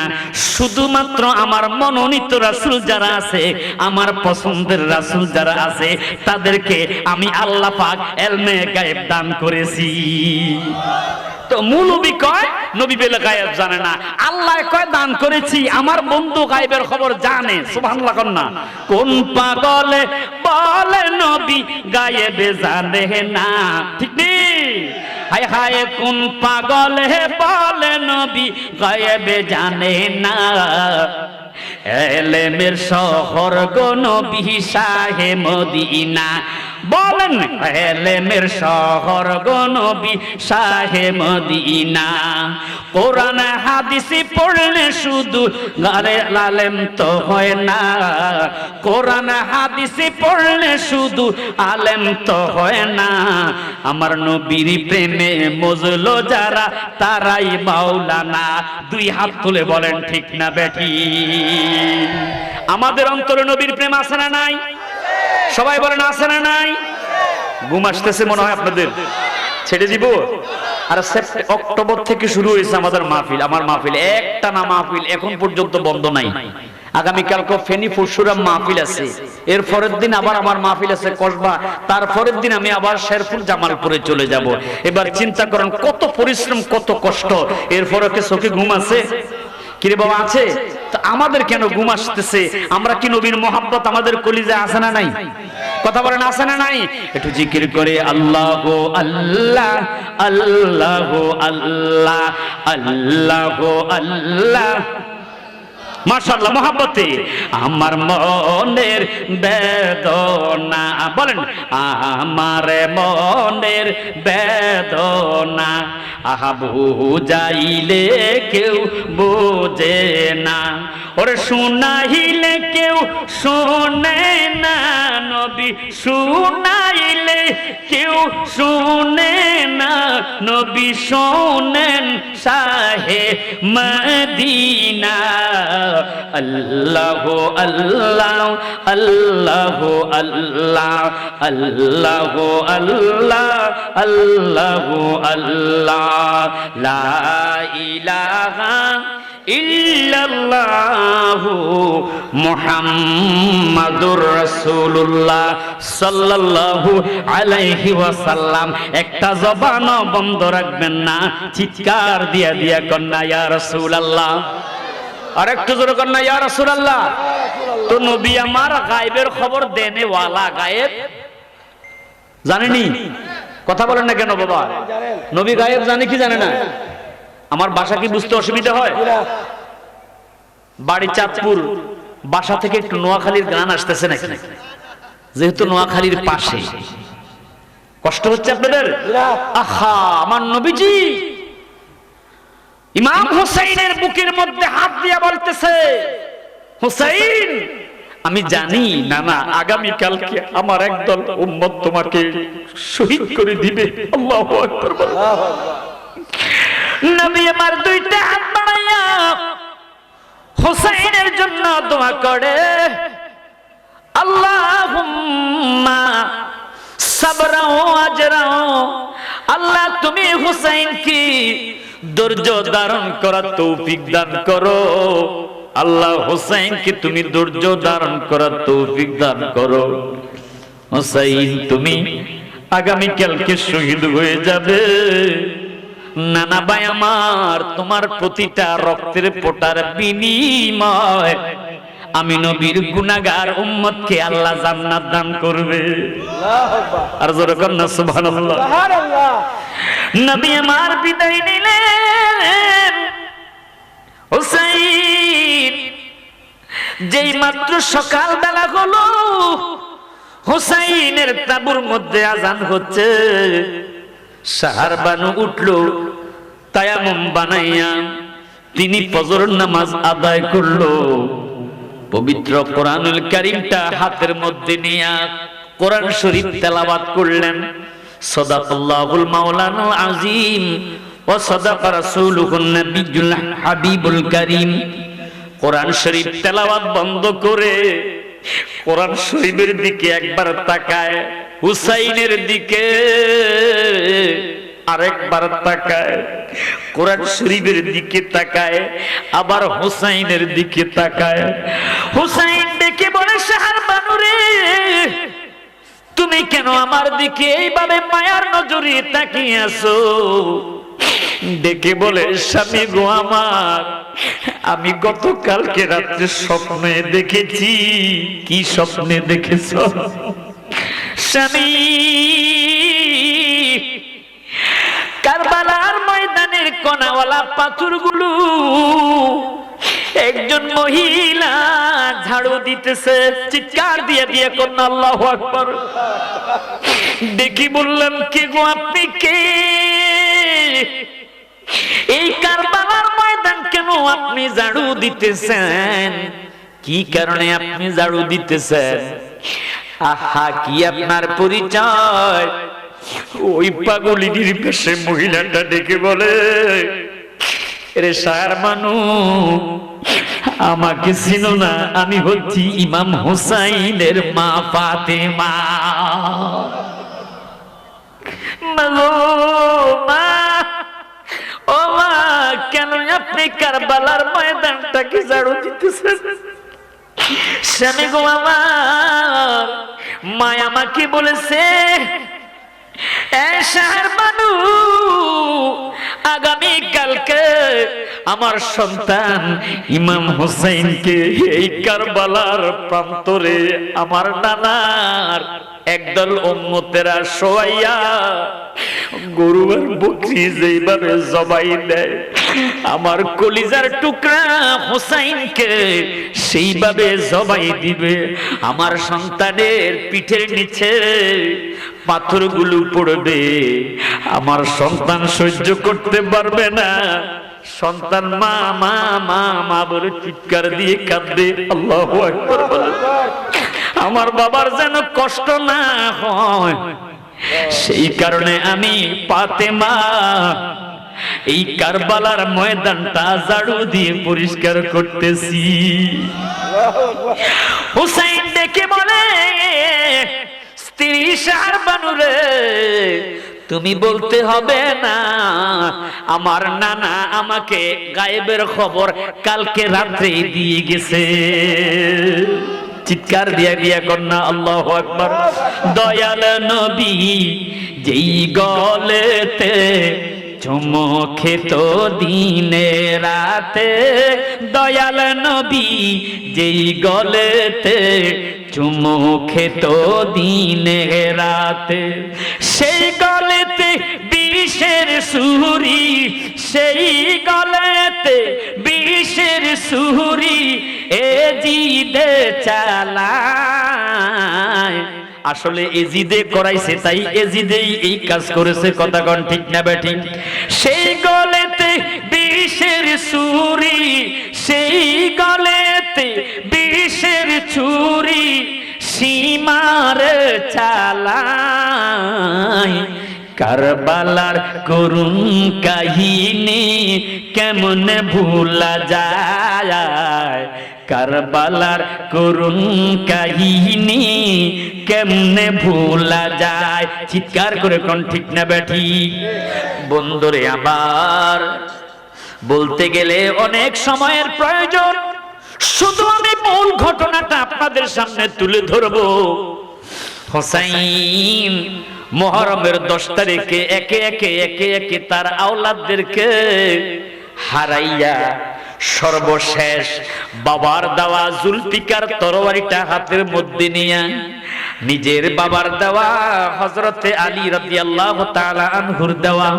A: শুধুমাত্র আমার মনোনীত রাসূল যারা আছে, আমার পছন্দের রাসূল যারা আছে, তাদেরকে আমি আল্লাহ পাক ইলমে গায়েব দান করেছি। তো মৌলবী কয় নবী বলে গায়েব জানে না। আল্লাহ কয় দান করেছি, আমার বন্ধু গায়েবের খবর জানে। সুবহানাল্লাহ না? কোন পাগলে বলে নবী গায়েবে জানে না, ঠিক নেই? হায় হায় কোন পাগলে বলে নবী গায়েবে জানে না। এলেমের শহর গো নবী শাহে মদিনা, বলেন এলেমের শহর গো নবী শাহে মদিনা। কোরআন হাদিস পড়লে শুধু আলেম তো হয় না, কোরআন হাদিস পড়লে শুধু আলেম তো হয় না। আমার নবীর প্রেমে মজলো যারা তারাই মাওলানা। দুই হাত তুলে বলেন ঠিক না বেঠি? আমাদের অন্তরে নবীর প্রেম আছে না নাই? সবাই বলেন আছে না নাই? ঘুম আসতেছে মনে হয় আপনাদের, ছেড়ে দিব। আর অক্টোবর থেকে শুরু হয়েছে আমাদের মাহফিল, আমার মাহফিল একটা না মাহফিল এখন পর্যন্ত বন্ধ নাই। আগামীকালকে ফেনী ফুরসুরাম মাহফিল আছে, এর পরের দিন আবার আমার মাহফিল আছে কসবা, তারপরের দিন আমি আবার শেরপুর জামালপুরে চলে যাব। এবার চিন্তা করেন কত পরিশ্রম, কত কষ্ট, এরপরে কি চোখে ঘুম আছে? কিরে বাবা আছে? তো আমাদের কেন ঘুম আসতেছে? আমরা কি নবীর মোহাব্বত আমাদের কলিজায় আছে না নাই? কথা বলেন আছে না নাই? একটু জিকির করে আল্লাহ গো আল্লাহ, আল্লাহ গো আল্লাহ, আল্লাহ গো আল্লাহ। মাশাআল্লাহ, মোহাব্বতে আমার মনের বেদনা, বলেন আমার মনের বেদনা আহা বুঝাইলে কেউ বোঝে না, ওরে শুনাইলে কেউ শোনে না, নবী শুনাইলে কেউ শোনে না, নবী শোনেন শাহে মদিনা। আল্লাহ আল্লাহ আল্লাহ আল্লাহ আল্লাহ আল্লাহ আল্লাহ আল্লাহ লা ইলাহা ইল্লাল্লাহু মুহাম্মাদুর রাসূলুল্লাহ সাল্লাল্লাহু আলাইহি ওয়াসাল্লাম। একটা জবান বন্ধ রাখবেন না, চিৎকার দিয়া দিয়া কন্যা ইয়া রাসূলুল্লাহ। আর একটু জোরে কন্যা ইয়া রাসূলুল্লাহ। তো নবী আমার গায়েবের খবর দেনে ওয়ালা, গায়েব জানেনি? কথা বলেন না কেন বাবা? নবী গায়েব জানে কি জানে না? আমার বাসা কি বুঝতে অসুবিধা হয়? বাড়ি চাঁদপুর, বাসা থেকে একটু নোয়াখালীর গান আসতেছে নাকি? যেহেতু নোয়াখালীর পাশে, কষ্ট হচ্ছে আপনাদের? আহা, আমার নবীজি ইমাম হুসাইনের বুকের মধ্যে হাত দিয়া বলতেছে, হুসাইন আমি জানি না না আগামী কালকে আমার একদল উম্মত তোমাকে শহীদ করে দিবে। আল্লাহু আকবার। নবী আমার দুইটা হাত বাড়াইয়া হুসাইনের জন্য দোয়া করে, আল্লাহুম্মা সাবরা ওয়া আজরা, আল্লাহ তুমি হুসাইনকে ধৈর্য ধারণ করার তৌফিক দান করো। আল্লাহ হুসাইনকে তুমি ধৈর্য ধারণ করার তৌফিক দান করো। হুসাইন তুমি আগামী কালকে শহীদ হয়ে যাবে। নানা ভাই আমার, তোমার প্রতিটা রক্তের ফোঁটার বিনিময় আমি নবীর গুনাহগার উম্মতকে আল্লাহ জান্নাত দান করবে। আর জোরে কর না সুবহানাল্লাহ। নবী আমার বিদায় নিলেন। হুসাইন যেই মাত্র সকাল বেলা হলো, হুসাইনের তাবুর মধ্যে আজান হচ্ছে। সাহার বানু উঠলো, তায়াম্মুম বানাইয়া তিনি ফজর নামাজ আদায় করলো। পবিত্র কোরআনুল কারীমটা হাতের মধ্যে নিয়ে কোরআন শরীফ তেলাওয়াত করলেন। সাদাকাল্লাহুল মাওলানাল আযীম ওয়া সাদাকা রাসূলুহুন নবিয়্যুল হাবিবুল কারীম। কোরআন শরীফ তেলাওয়াত বন্ধ করে কোরআন শরীফের দিকে একবার তাকায়, হুসাইনের দিকে আরেকবার তাকায়, কোরআন শরীফের দিকে তাকায়, আবার হুসাইনের দিকে তাকায়। হুসাইন ডেকে বলে, শাহর বানু রে, তুমি কেন আমার দিকে এইভাবে মায়ার নজরে তাকিয়ে আছো? ডেকে বলে, স্বামী গো আমার, আমি গতকালকে রাত্রে স্বপ্নে দেখেছি। কি স্বপ্নে দেখেছ? স্বামী, কারবালার ময়দানের কণাওয়ালা পাথরগুলো একজন মহিলা ঝাড়ু দিতেছে। চিৎকার দিয়ে দিয়ে কন্যা আল্লাহু আকবার। দেখি বললাম, কে গো আপনি? কে? এই কারবালার ময়দান কেন আপনি ঝাড়ু দিতেছেন? কি কারণে আপনি ঝাড়ু দিতেছেন? আহা, কি আপনার পরিচয়? ওই পাগলিনীর পাশে মহিলাটা ডেকে বলে, রে সার মানু, আমাকে চিনো না? আমি হচ্ছি ইমাম হুসাইনের মা ফাতেমা। মা, ও মা, কেন আপনি কারবালার ময়দানটাকে ঝাড়ু দিতেছেন? স্বামী গো আমার, মা আমাকে বলেছে, আগামী কালকে আমার সন্তান ইমাম হুসাইনকে এই কারবালার প্রান্তরে আমার নানার একদল উম্মতেরা শোয়াইয়া গরু আর বকরি যেইভাবে জবাই দেয়, আমার কলিজার টুকরা হুসাইনকে সেইভাবে জবাই দিবে। আমার সন্তানের পিঠের নিচে পাথরগুলো পড়বে, আমার সন্তান সহ্য করতে পারবে না। সন্তান মা মা মা মা বলে চিৎকার দিয়ে কাঁদবে। আল্লাহু আকবার বলে, আমার বাবার যেন কষ্ট না হয়, সেই কারণে আমি ফাতেমা এই কারবালার ময়দানটা ঝাড়ু দিয়ে পরিষ্কার করতেছি। হুসাইন ডেকে বলে, স্ত্রী শাহবানু রে, তুমি বলতে হবে না, আমার নানা আমাকে গায়েবের খবর কালকে রাত্রে দিয়ে গেছে। চিৎকার দিয়া দিয়া কন্যা আল্লাহু আকবার। দয়াল নবী যেই গলেতে চুমো খেত দিনে রাতে, দয়াল নবী যেই গলেতে চুমো খেত দিনে রাতে, সেই গলেতে বিষের সুরি, সেই গলেতে বিষের সুরি এজিদে চালায়। আসলে এজিদে করাইছে, তাই এজিদেই এই কাজ করেছে। কথা কোন ঠিক না বেঠিক? সেই গলেতে বিষের ছুরি, সেই গলেতে বিষের ছুরি সীমার চালায়। কারবালার করুণ কাহিনী কেমন ভুলা যায়, কারবালার করুণ কাহিনী কেমনে ভুলা যায়। চিৎকার করে কোন ঠিক না বেঠি? বন্ধুরে আবার বলতে গেলে অনেক সময়ের প্রয়োজন, শুধু আমি মূল ঘটনাটা আপনাদের সামনে তুলে ধরবো। হুসাইন মুহররমের 10 তারিখে একে একে তার আওলাদদেরকে হারাইয়া সর্বশেষ বাবার দেওয়া জুলফিকার তরবারিটা হাতের মধ্যে নিয়ে নিজের বাবার দেওয়া হযরতে আলী রাদিয়াল্লাহু তাআলা আনহুর দেওয়া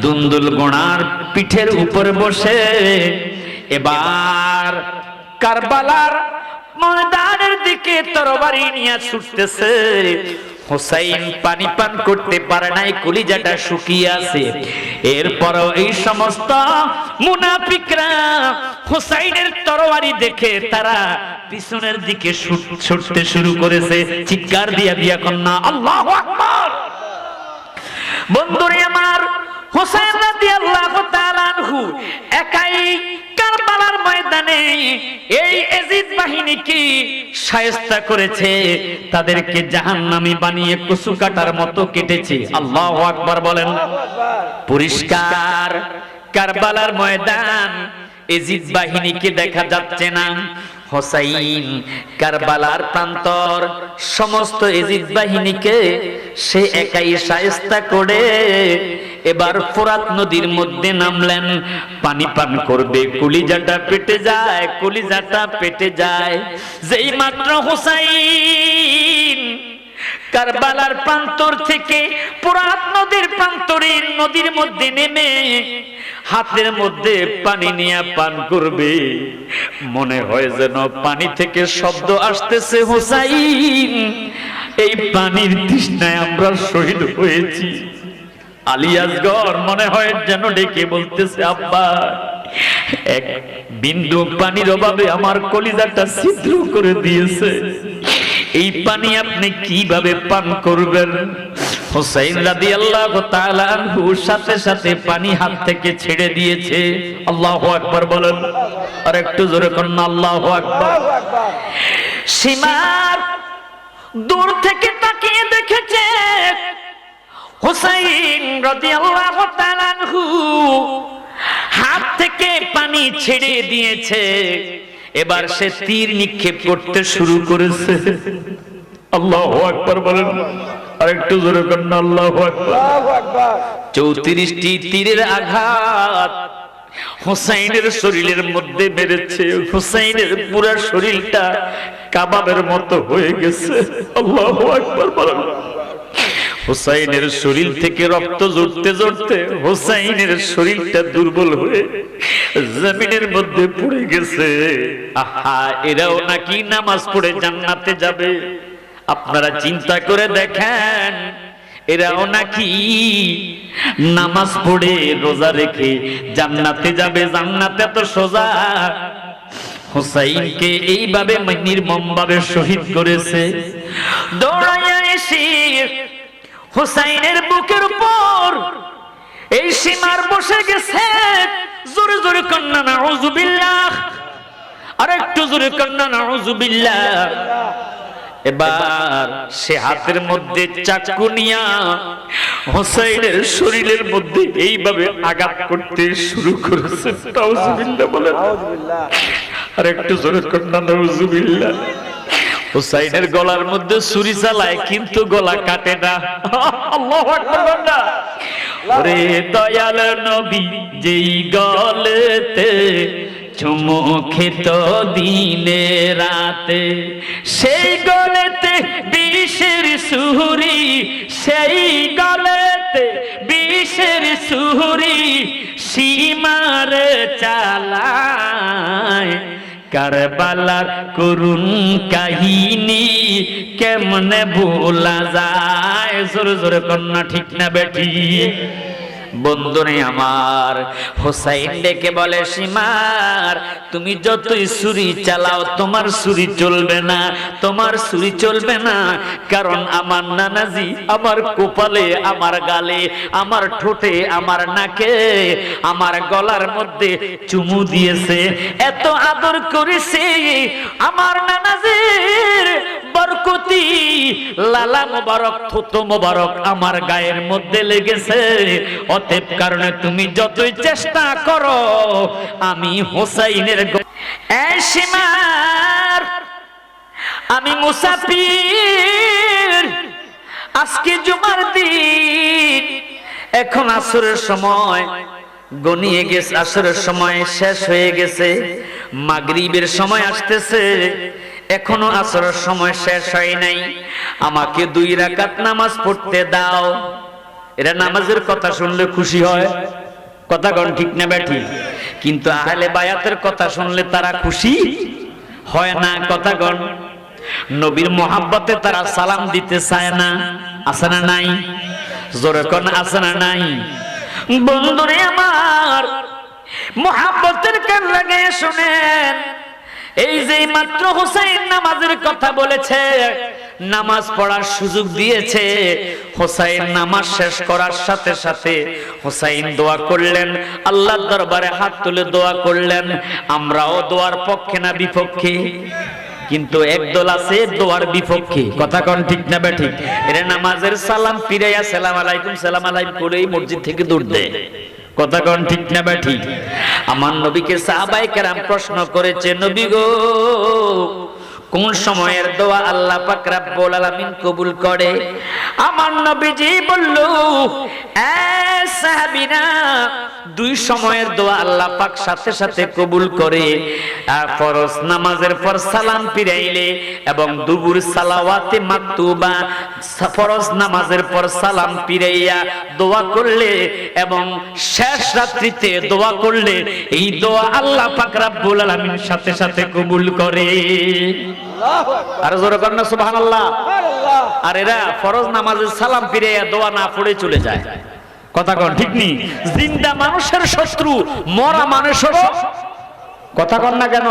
A: দুন্দুল গোনার পিঠের উপর বসে এবার কারবালার ময়দানের দিকে তরবারি নিয়ে ছুটতেছে। হুসাইন পানি পান করতে পারে নাই, কলিজাটা শুকিয়ে আছে। এরপরও এই সমস্ত মুনাফিকরা হুসাইনের তরবারি দেখে তারা পিছনের দিকে ছুটতে শুরু করেছে। চিৎকার দিয়া দিয়া কন্যা আল্লাহু আকবার। বন্ধুরে আমার, হুসাইন রাদিয়াল্লাহু তাআলা আনহু একাই কারবালার ময়দানে এই এজিদ বাহিনীকে শায়েস্তা করেছে, তাদেরকে জাহান্নামী বানিয়ে কচু কাটার মতো কেটেছে। আল্লাহু আকবার বলেন। পরিষ্কার কারবালার ময়দান, এজিদ বাহিনীকে দেখা যাচ্ছে না। হুসাইন কারবালার প্রান্তর সমস্ত এজিদ বাহিনীকে সে একাই শায়েস্তা করে এবার ফোরাত নদীর মধ্যে নামলেন, পানি পান করবে, কলিজাটা পেটে যায়, কলিজাটা পেটে যায়। যেই মাত্র হুসাইন কারবালার প্রান্তর থেকে ফোরাত নদীর প্রান্তরে নদীর মধ্যে নেমে হাতের মধ্যে পানি নিয়ে পান করবে, মনে হয় যেন পানি থেকে শব্দ আসতেছে, হুসাইন এই পানির তৃষ্ণায় আমরা শহীদ হয়েছি। আলী আসগর মনে হয় যেন ডেকে বলতেছে, আব্বা এক বিন্দু পানির অভাবে আমার কলিজাটা ছিদ্র করে দিয়েছে, এই পানি আপনি কিভাবে পান করবেন? হুসাইন রাদিয়াল্লাহু তাআলা আনহু সাথে সাথে পানি হাত থেকে ছেড়ে দিয়েছে। আল্লাহু আকবার বলেন, আর একটু জোরে করুন আল্লাহু আকবার। সীমার দূর থেকে তাকিয়ে দেখেছে হুসাইন রাদিয়াল্লাহু তাআলা আনহু হাত থেকে পানি ছেড়ে দিয়েছে, এবার সে তীর নিক্ষেপ করতে শুরু করেছে। আল্লাহু আকবার বলেন, আর একটু জোরে করুন আল্লাহু আকবার। 34টি তীরের আঘাত হুসাইনের শরীরের মধ্যে মেরেছে, হুসাইনের পুরো শরীরটা কাবাবের মতো হয়ে গেছে। আল্লাহু আকবার বলেন। হুসাইনের শরীর থেকে রক্ত ঝরতে ঝরতে হুসাইনের শরীরটা দুর্বল হয়ে জমিনের মধ্যে পড়ে গেছে। আহা, এরাও নাকি নামাজ পড়ে জান্নাতে যাবে। আপনারা চিন্তা করে দেখেন, এরাও নাকি নামাজ পড়ে রোজা রেখে জান্নাতে যাবে। জান্নাতে তো সোজা। হুসাইনকে এইভাবে নির্মমভাবে শহীদ করেছে। দৌড়াইয়া এসে হুসাইনের বুকের উপর এই সীমার বসে গেছে। জোরে জোরে কন্যা নাউযুবিল্লাহ, আর একটু জোরে কন্যা নাউযুবিল্লাহ। এবার সে হাতের মধ্যে চাকু নিয়া হুসাইনের শরীরের মধ্যে এইভাবে আঘাত করতে শুরু করেছে। নাউযুবিল্লাহ বলেন, আর একটু জোরে কন্যা নাউযুবিল্লাহ। হুসাইনের গলার মধ্যে ছুরি চালায় কিন্তু গলা কাটে না। আল্লাহু আকবার। ওরে দয়াল নবী যেই গলেতে চুমু খেত দিনে রাতে, সেই গলেতে বিষের সুরি, সেই গলেতে বিষের সুরি সীমার চালায়। কারবালার করুণ কাহিনী কেমনে ভোলা যায়? জোরে জোরে কন্যা ঠিক না বেটি? বন্ধুরে আমার, হুসাইন ডেকে বলে, সীমার তুমি যতই ছুরি চালাও তোমার ছুরি চলবে না, তোমার ছুরি চলবে না। কারণ আমার নানাজি আমার কপালে, আমার গালে, আমার ঠোঁটে, আমার নাকে, আমার গলার মধ্যে চুমু দিয়েছে, এত আদর করেছে। আমার নানাজির বরকতি লালা মোবারক, থুতু মোবারক আমার গায়ের মধ্যে লেগেছে। অতএব কারণে তুমি যতই চেষ্টা করো আমি হুসাইনের সীমার আমি মুসাফির। আজকে জুমার দিন, এখন আসরের সময় গনিয়ে গেছে, আসরের সময় শেষ হয়ে গেছে, মাগরিবের সময় আসতেছে, এখনো আসরের সময় শেষ হয় নাই। আমাকে 2 রাকাত নামাজ পড়তে দাও। এরা নামাজের কথা শুনলে খুশি হয়, কথা কোন ঠিক না বেঠি? কিন্তু আহলে বায়াতের কথা শুনলে তারা খুশি হয় না, কথা কোন? নবীর মোহাব্বতে তারা সালাম দিতে চায় না, আছে না নাই? জোরে কোন আছে না নাই? বন্ধুরে আমার, মোহাব্বতের কান লাগায় শুনেন। এই যে মাত্র হুসাইন নামাজের কথা বলেছে, নামাজ পড়ার সুযোগ দিয়েছে, হুসাইন নামাজ শেষ করার সাথে সাথে হুসাইন দোয়া করলেন, আল্লাহর দরবারে হাত তুলে দোয়া করলেন। আমরাও দোয়ার পক্ষে না বিপক্ষে? কিন্তু একদল আছে দোয়ার বিপক্ষে, কথা কোন ঠিক না বেঠিক? এরা নামাজের সালাম ফিরাইয়া সালাম আলাইকুম সালাম আলাইকুম করেই মসজিদ থেকে দৌড় দেয়, কথা কোন ঠিক না বেঠিক? আমার নবীকে সাহাবায়ে কেরাম প্রশ্ন করেছে, নবী গো কোন সময়ের দোয়া আল্লাহ পাক রব্বুল আলামিন কবুল করে? আমার নবীজি বলল, সাহাবীরা দুই সময়ের দোয়া আল্লাহ পাক সাথে সাথে কবুল করে। আর ফরজ নামাজের পর সালাম ফিরাইলে এবং দুবুর সালাওয়াতে মাকতুবা ফরজ নামাজের পর সালাম ফিরাইয়া দোয়া করলে এবং শেষ রাত্রিতে দোয়া করলে এই দোয়া আল্লাহ পাক রব্বুল আলামিন সাথে সাথে কবুল করে। আল্লাহু আকবার। আর জোরে কর না সুবহানাল্লাহ। সুবহানাল্লাহ। আর এরা ফরজ নামাজের সালাম ফিরাইয়া দোয়া না পড়ে চলে যায়। কথা কন ঠিক নেই? জিন্দা মানুষের শত্রু মরা মানুষের কথা কন না কেন?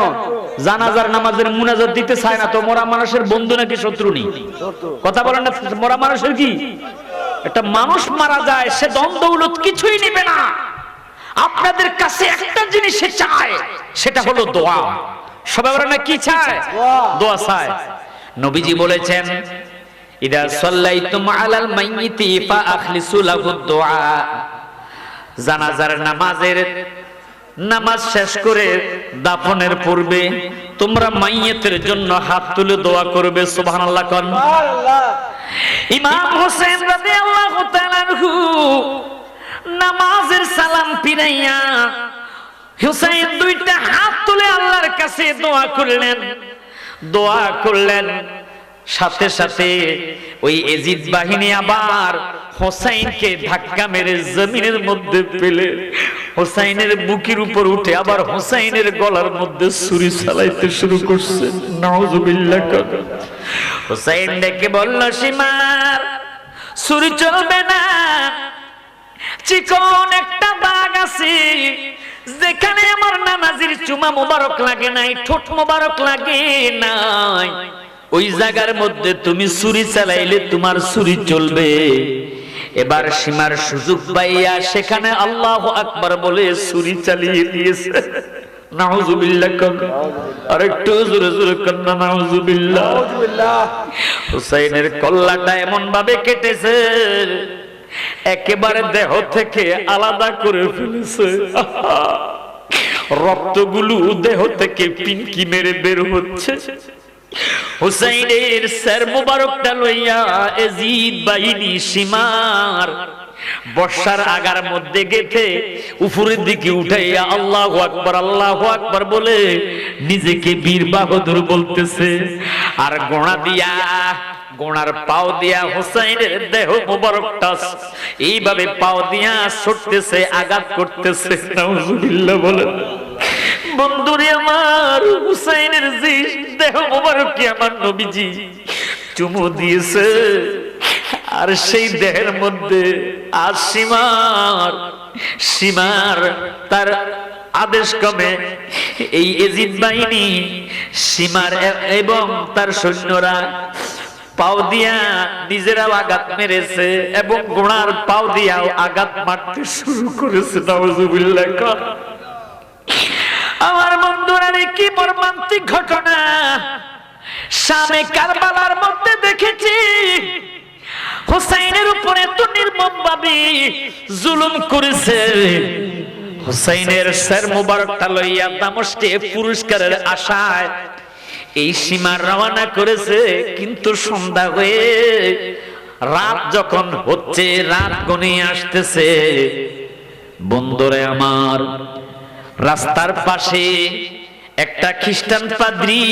A: জানাজার নামাজের মুনাজাত দিতে চায় না তো মরা মানুষের বন্ধু নাকি শত্রু নেই? কথা বলেন না, মরা মানুষের কি? একটা মানুষ মারা যায় সে ধন দৌলত কিছুই নেবে না, আপনাদের কাছে একটা জিনিস সে চায়, সেটা হলো দোয়া। সবাই বলেন না কি চায়? দোয়া চায়। নবীজি বলেছেন ইদা সাল্লাইতুম আলাল মাইয়িতি ফাআখলিসু লাহু দুআ, জানাজার নামাজ শেষ করে দাফনের পূর্বে তোমরা মাইয়িতের জন্য হাত তুলে দোয়া করবে। সুবহানাল্লাহ কোন। সুবহানাল্লাহ। ইমাম হোসেন রাদিয়াল্লাহু তাআলা আনহু নামাজের সালাম ফিরাইয়া হুসাইন দুইটা হাত তুলে আল্লাহর কাছে দোয়া করলেন। সাথে সাথে ওই এজিদ বাহিনী আবার হোসাইনকে ধাক্কা মেরে জমিনের মধ্যে ফেলে হোসাইনের বুকের উপর উঠে আবার হোসাইনের গলার মধ্যে ছুরি চালাইতে শুরু করছে। নাউজুবিল্লাহ। হোসাইন ডেকে বলল, সীমার ছুরি চলবে না, চিকন একটা দাগ আছে যেখানে আমার নামাজির চুমা মোবারক লাগে নাই, ঠোঁট মোবারক লাগে নাই, ওই জায়গার মধ্যে তুমি ছুরি চালাইলে তোমার ছুরি চলবে। এবার সীমার সুযোগ পাইয়া সেখানে আল্লাহু আকবার বলে ছুরি চালিয়ে দিয়েছে। নাউজুবিল্লাহ। আরেকটু জোরে জোরে কান্না নাউজুবিল্লাহ। হুসাইনের কল্লাটা এমন ভাবে কেটেছে একেবারে দেহ থেকে আলাদা করে ফেলেছে। রক্তগুলো দেহ থেকে পিনকি মেরে বের হচ্ছে। হুসাইনের সর মুবারকটা লইয়া এজিদ বাহিনী সীমার বর্ষার আগার মধ্যে গেথে উপরের দিকে উঠাইয়া আল্লাহু আকবার বলে নিজেকে বীর বাহাদুর বলতেছে। আর গোড়ার পাও দিয়া হুসাইনের দেহ মুবারকটা এইভাবে পাও দিয়া ছুটতেছে, আঘাত করতেছে। নাউজুবিল্লাহ বলেন। বন্ধুরে আমার, হুসাইনের যে দেহ মুবারককে আমার নবীজি চুমু দিয়েছে আর সেই দেহের মধ্যে আর সীমার তার আদেশ ক্রমে এই এজিদ বাহিনী সীমার এবং তার সৈন্যরা পাও দিয়া নিজেরাও আঘাত মেরেছে এবং ঘোড়ার পাও দিয়াও আঘাত মারতে শুরু করেছে। নাউজুবিল্লাহ। আমার বন্ধুরা, কি মর্মান্তিক ঘটনা শামে কারবালার মধ্যে দেখেছি। হুসাইনের উপরে এত নির্মমভাবে জুলুম করেছে। হুসাইনের সর মুবারকটা লইয়া দামেস্কে পুরস্কারের আশায় এই সীমার রওনা করেছে, কিন্তু সন্ধ্যা হয়ে রাত যখন হচ্ছে, রাত গনিয়ে আসতেছে, বন্ধুরে আমার, রাস্তার পাশে একটা খ্রিস্টান পাদ্রী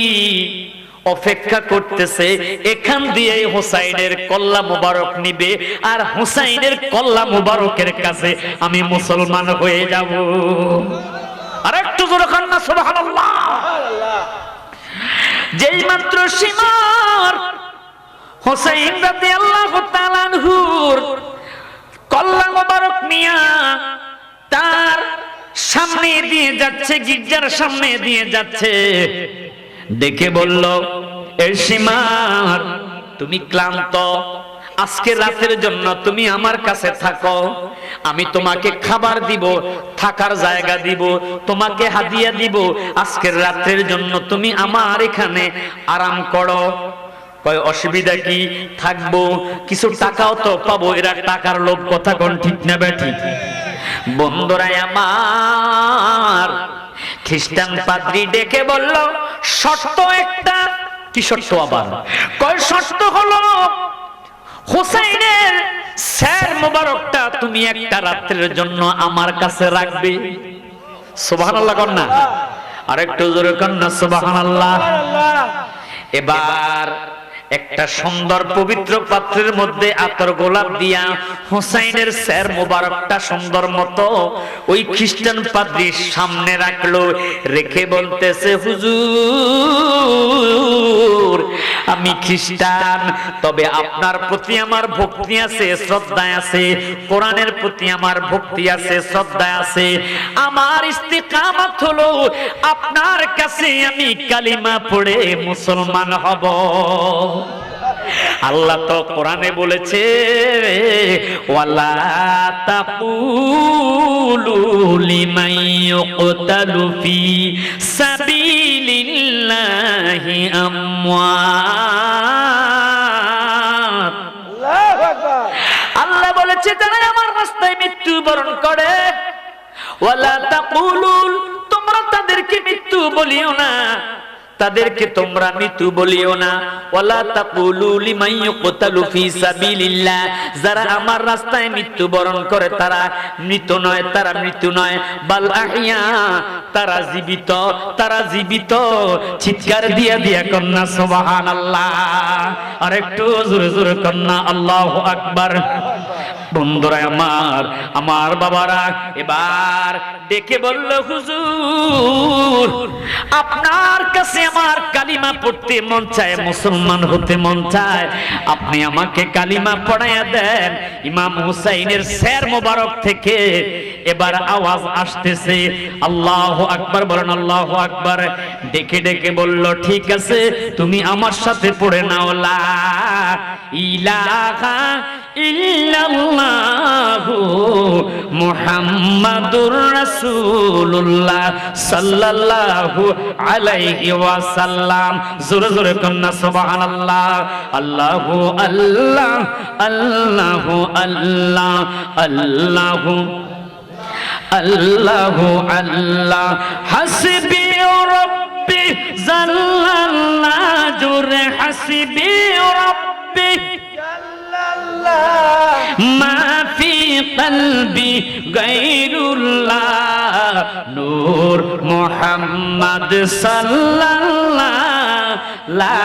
A: অপেক্ষা করতেছে। এখান দিয়ে হুসাইনের কল্লা মুবারক নিবে আর হুসাইনের কল্লা মুবারকের কাছে আমি মুসলমান হয়ে যাব। আর একটু জোরে কান্না সুবহানাল্লাহ। যেই মাত্র সীমার হুসাইন রাদিয়াল্লাহু তাআলা আনহুর কল্লা মুবারক নিয়া তার সামনে দিয়ে যাচ্ছে, গির্জার সামনে দিয়ে যাচ্ছে, দেখে বলল, এই সীমার তুমি ক্লান্ত, আজকে রাতের জন্য তুমি আমার কাছে থাকো, আমি তোমাকে খাবার দিব, থাকার জায়গা দিব, তোমাকে হাদিয়া দিব, আজকের রাতের জন্য তুমি আমার এখানে আরাম করো। কয় অসুবিধা কি, থাকবো, কিছু টাকাও তো পাবো। এরা টাকার লোভ, কথা কোন ঠিক না ব্যাঠিক? বন্ধুরাই আমার, খ্রিস্টান পাদ্রী ডেকে বলল, শর্ত একটা। কি শর্ত আবার? কয় শর্ত হলো হুসাইনের স্যার মোবারকটা তুমি একটা রাত্রের জন্য আমার কাছে রাখবে। সুবহানাল্লাহ কন না, আরেকটু জোরে কন না সুবহানাল্লাহ। এবার একটা সুন্দর পবিত্র পাত্রের মধ্যে আতর গোলাপ দিয়া হুসাইনের স্যার মোবারকটা সুন্দর মতো ওই খ্রিস্টান পাদ্রীর সামনে রাখলো, রেখে বলতেছে, হুজুর আমি খ্রিস্টান, তবে আপনার প্রতি আমার ভক্তি আছে, শ্রদ্ধা আছে, কোরআনের প্রতি আমার ভক্তি আছে, শ্রদ্ধা আছে। আমার ইস্তিকামত হলো আপনার কাছে আমি কালিমা পড়ে মুসলমান হব। আল্লাহ তো কোরআনে বলেছে, ওয়ালা তাকুলু লিমান ইউকতালু ফি সাবিলিল্লাহি আমওয়াত। আল্লাহু আকবার। আল্লাহ বলেছে যারা আমার রাস্তায় মৃত্যুবরণ করে, ওয়ালা তাকুলু, তোমরা তাদেরকে মৃত্যু বলিও না, তাদেরকে তোমরা মৃত্যু বলিও না। ওয়ালা তাকুলু লিমান ইউকতালু ফি সাবিলিল্লাহ, যারা আমার রাস্তায় মৃত্যুবরণ করে তারা মৃত নয়, তারা মৃত্যু নয়, বাল আহইয়া, তারা জীবিত, তারা জীবিত। চিৎকার দিয়া দিয়া কন্যা সুবহানাল্লাহ, আর একটু জোরে জোরে কন্যা আল্লাহু আকবার। বন্ধুরা আমার, আমার বাবারা এবার ডেকে বলল, হুজুর আপনার কাছে আমার কালিমা পড়তে মন চায়, মুসলমান হতে মন চায়, আপনি আমাকে কালিমা পড়াইয়া দেন। ইমাম হুসাইনের স্যার মোবারক থেকে এবার আওয়াজ আসতেছে, আল্লাহু আকবার বলেন, আল্লাহু আকবার। ডেকে ডেকে বলল, ঠিক আছে তুমি আমার সাথে পড়ে নাও, লা ইলাহা ইল্লাল্লাহু মুহাম্মাদুর রাসূলুল্লাহ সাল্লাল্লাহু আলাইহি ওয়াসাল্লাম। জোরে জোরে কন্না সুবহানাল্লাহ। আল্লাহু আল্লাহ, আল্লাহু আল্লাহ, আল্লাহু আল্লাহু আল্লাহ, হাসবি রাব্বি জাল্লাল্লাহ, জোরে হাসবি রাব্বি মা ফি কলবি গায়রুল্লাহ, নূর মুহাম্মদ সাল্লাল্লাহ, লা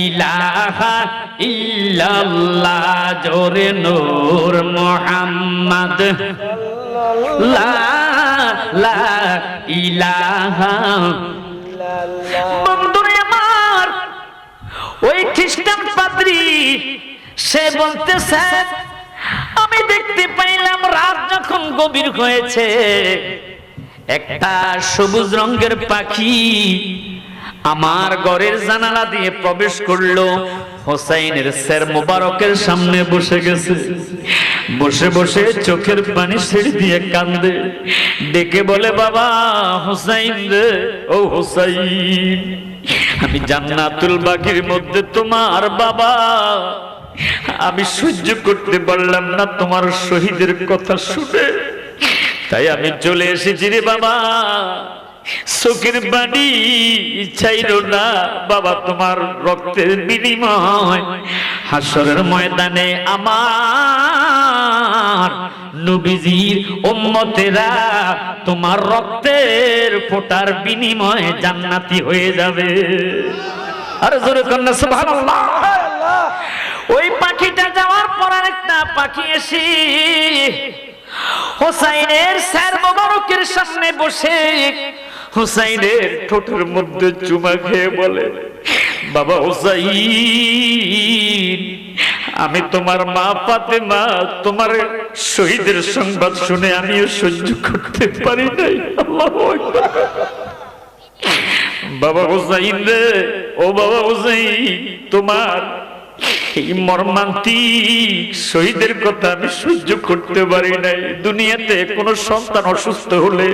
A: ইলাহা ইল্লাল্লাহ, জোরে নূর মুহাম্মদ, লা লা ইলাহা ইল্লাল্লাহ। বন্ধুরে আমার, ওই খ্রিস্টান পাদ্রী সে বলতেছে, আমি দেখতে পাইলাম রাত যখন গভীর হয়েছে একটা সবুজ রঙের পাখি আমার ঘরের জানালা দিয়ে প্রবেশ করলো, হোসাইনের স্যার মোবারকের সামনে বসে গেছে। বসে বসে চোখের পানি ছেড়ে দিয়ে কান্দে, ডেকে বলে, বাবা হোসাইন রে, ও হোসাইন, আমি জান্নাতুল বাকির মধ্যে তোমার বাবা, আমি সহ্য করতে পারলাম না তোমার শহীদের কথা শুনে, তাই আমি চলে এসেছি রে বাবা, চোখের বাণী চাইলো না বাবা, তোমার রক্তের বিনিময় হাসরের ময়দানে আমার নবীজির উম্মতেরা তোমার রক্তের ফোঁটার বিনিময়ে জান্নাতি হয়ে যাবে। আর জোরে কন্যা সুবহানাল্লাহ। ওই পাখিটা যাওয়ার পর আরেকটা পাখি এসে হোসাইনের স্যার মোবারকের সামনে বসে হোসাইনের ঠোঁটের মধ্যে চুমা খেয়ে বলে, বাবা হোসাইন, আমি তোমার মা ফাতেমা তোমার শহীদের সংবাদ শুনে আমিও সহ্য করতে পারি নাই। আল্লাহু আকবার। বাবা হোসাইন রে, ও বাবা হোসাইন, তোমার এই মর্মান্তিক শহীদের কথা আমি সহ্য করতে পারি নাই। দুনিয়াতে কোন সন্তান অসুস্থ হলে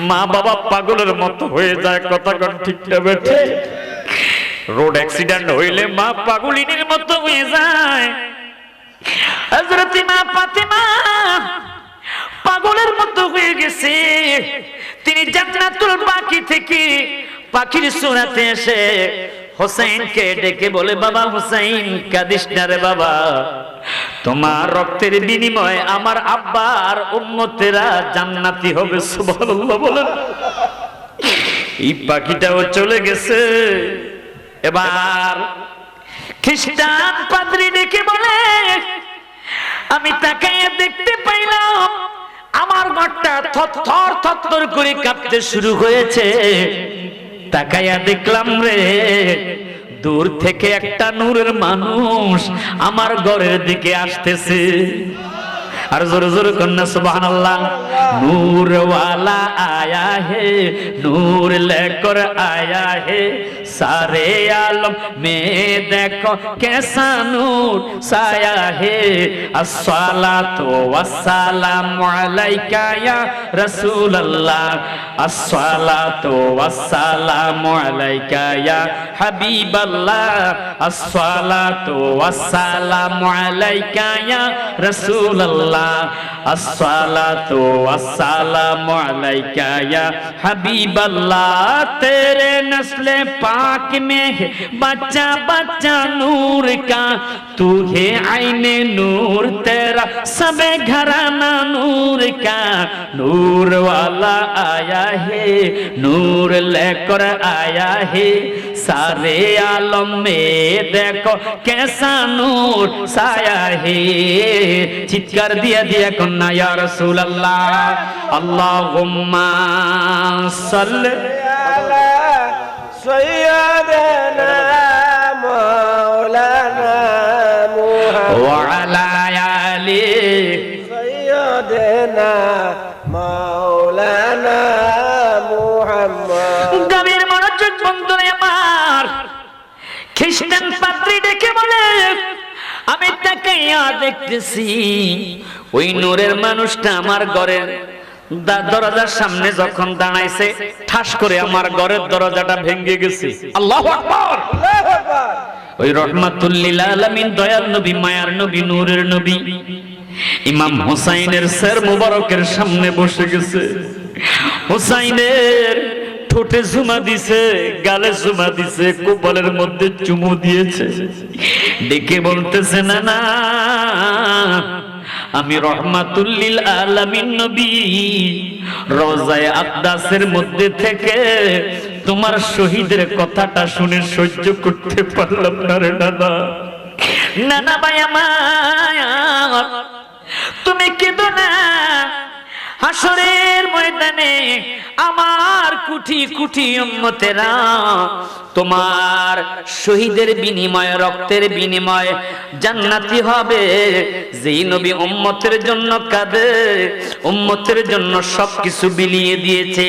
A: মা বাবা পাগলের মতো হয়ে যায়, কথা কন ঠিক না বেঠে? রোড অ্যাক্সিডেন্ট হইলে মা পাগলিনীর মতো হয়ে যায়। হযরত মা ফাতেমা পাগলের মতো হয়ে গেছে। তিনি জান্নাতুল বাকি থেকে পাখির সুরাতে এসে হোসেনকে ডেকে বলে, বাবা হোসেন কাঁদিস না রে বাবা, তোমার রক্তের বিনিময়ে আমার আব্বার উম্মতেরা জান্নাতি হবে। সুবহানাল্লাহ বলেন। এই পাখিটাও চলে গেছে। এবার খ্রিস্টান পাদ্রী ডেকে বলে, আমি তাকাইয়া দেখতে পাইলাম আমার ঘরটা থরথর থরথর করে কাঁপতে শুরু হয়েছে। তাকাইয়া দেখলাম রে, দূর থেকে একটা নূরের মানুষ আমার ঘরের দিকে আসতেছে। আর জোরে জোরে কন্যা সুবহানাল্লাহ। नूर वाला आया है, नूर लेकर आया है, सारे आलम में देखो कैसा नूर साया है। अस्सलातु वस्सलामु अलैका या रसूल अल्लाह, अस्सलातु वस्सलामु अलैका या हबीब अल्लाह, अस्सलातु वस्सलामु अलैका या रसूल अल्लाह, अस्सलातु वस्सलामु अलैका या हबीब अल्लाह। तेरे नस्ल पाक में है बच्चा बच्चा नूर का, तू है आईने नूर, तेरा सबे घराना नूर का। नूर वाला आया है, नूर लेकर आया है, सारे आलम में देखो कैसा नूर साया है। चित्कार दिया दिया कन्ना या रसूल अल्लाह, अल्लाहुम्मा सल्लि
B: अला सय्यदना मौलाना मुहम्मद
A: व अला आलि
B: सय्यदना मौलाना मुहम्मद।
A: গভীর মনোযোগ বন্ধুরা আমার, খ্রিস্টান পাদ্রী ডেকে বলে, আমি তাকাইয়া দেখতেছি ওই নূরের মানুষটা আমার ঘরের দরজার সামনে যখন দাঁড়াইছে, ঠাস করে আমার ঘরের দরজাটা ভেঙে গেছে। আল্লাহু আকবার।
B: আল্লাহু আকবার।
A: ওই রহমাতুল লিল আলামিন, দয়ার নবী, মায়ার নবী, নূরের নবী ইমাম হুসাইনের সর মুবারকের সামনে বসে গেছে। হুসাইনের ঠোঁটে চুমা দিছে, গালে চুমা দিছে, কপালের মধ্যে চুমু দিয়েছে। ডেকে বলতেছে, না না, আমি রহমাতুল লিল আলামিন নবী রওজায়ে আকদাসের মধ্যে থেকে তোমার শহীদের কথাটা শুনে সহ্য করতে পারলাম না রে নানা। নানা ভাই আমার, তুমি কেঁদো না। হাসরের ময়দানে আমার কুটি কুটি উম্মতেরা তোমার শহীদের বিনিময়ে, রক্তের বিনিময়ে জান্নাতি হবে। যেই নবী উম্মতের জন্য কাঁদে, উম্মতের জন্য সবকিছু বিলিয়ে দিয়েছে।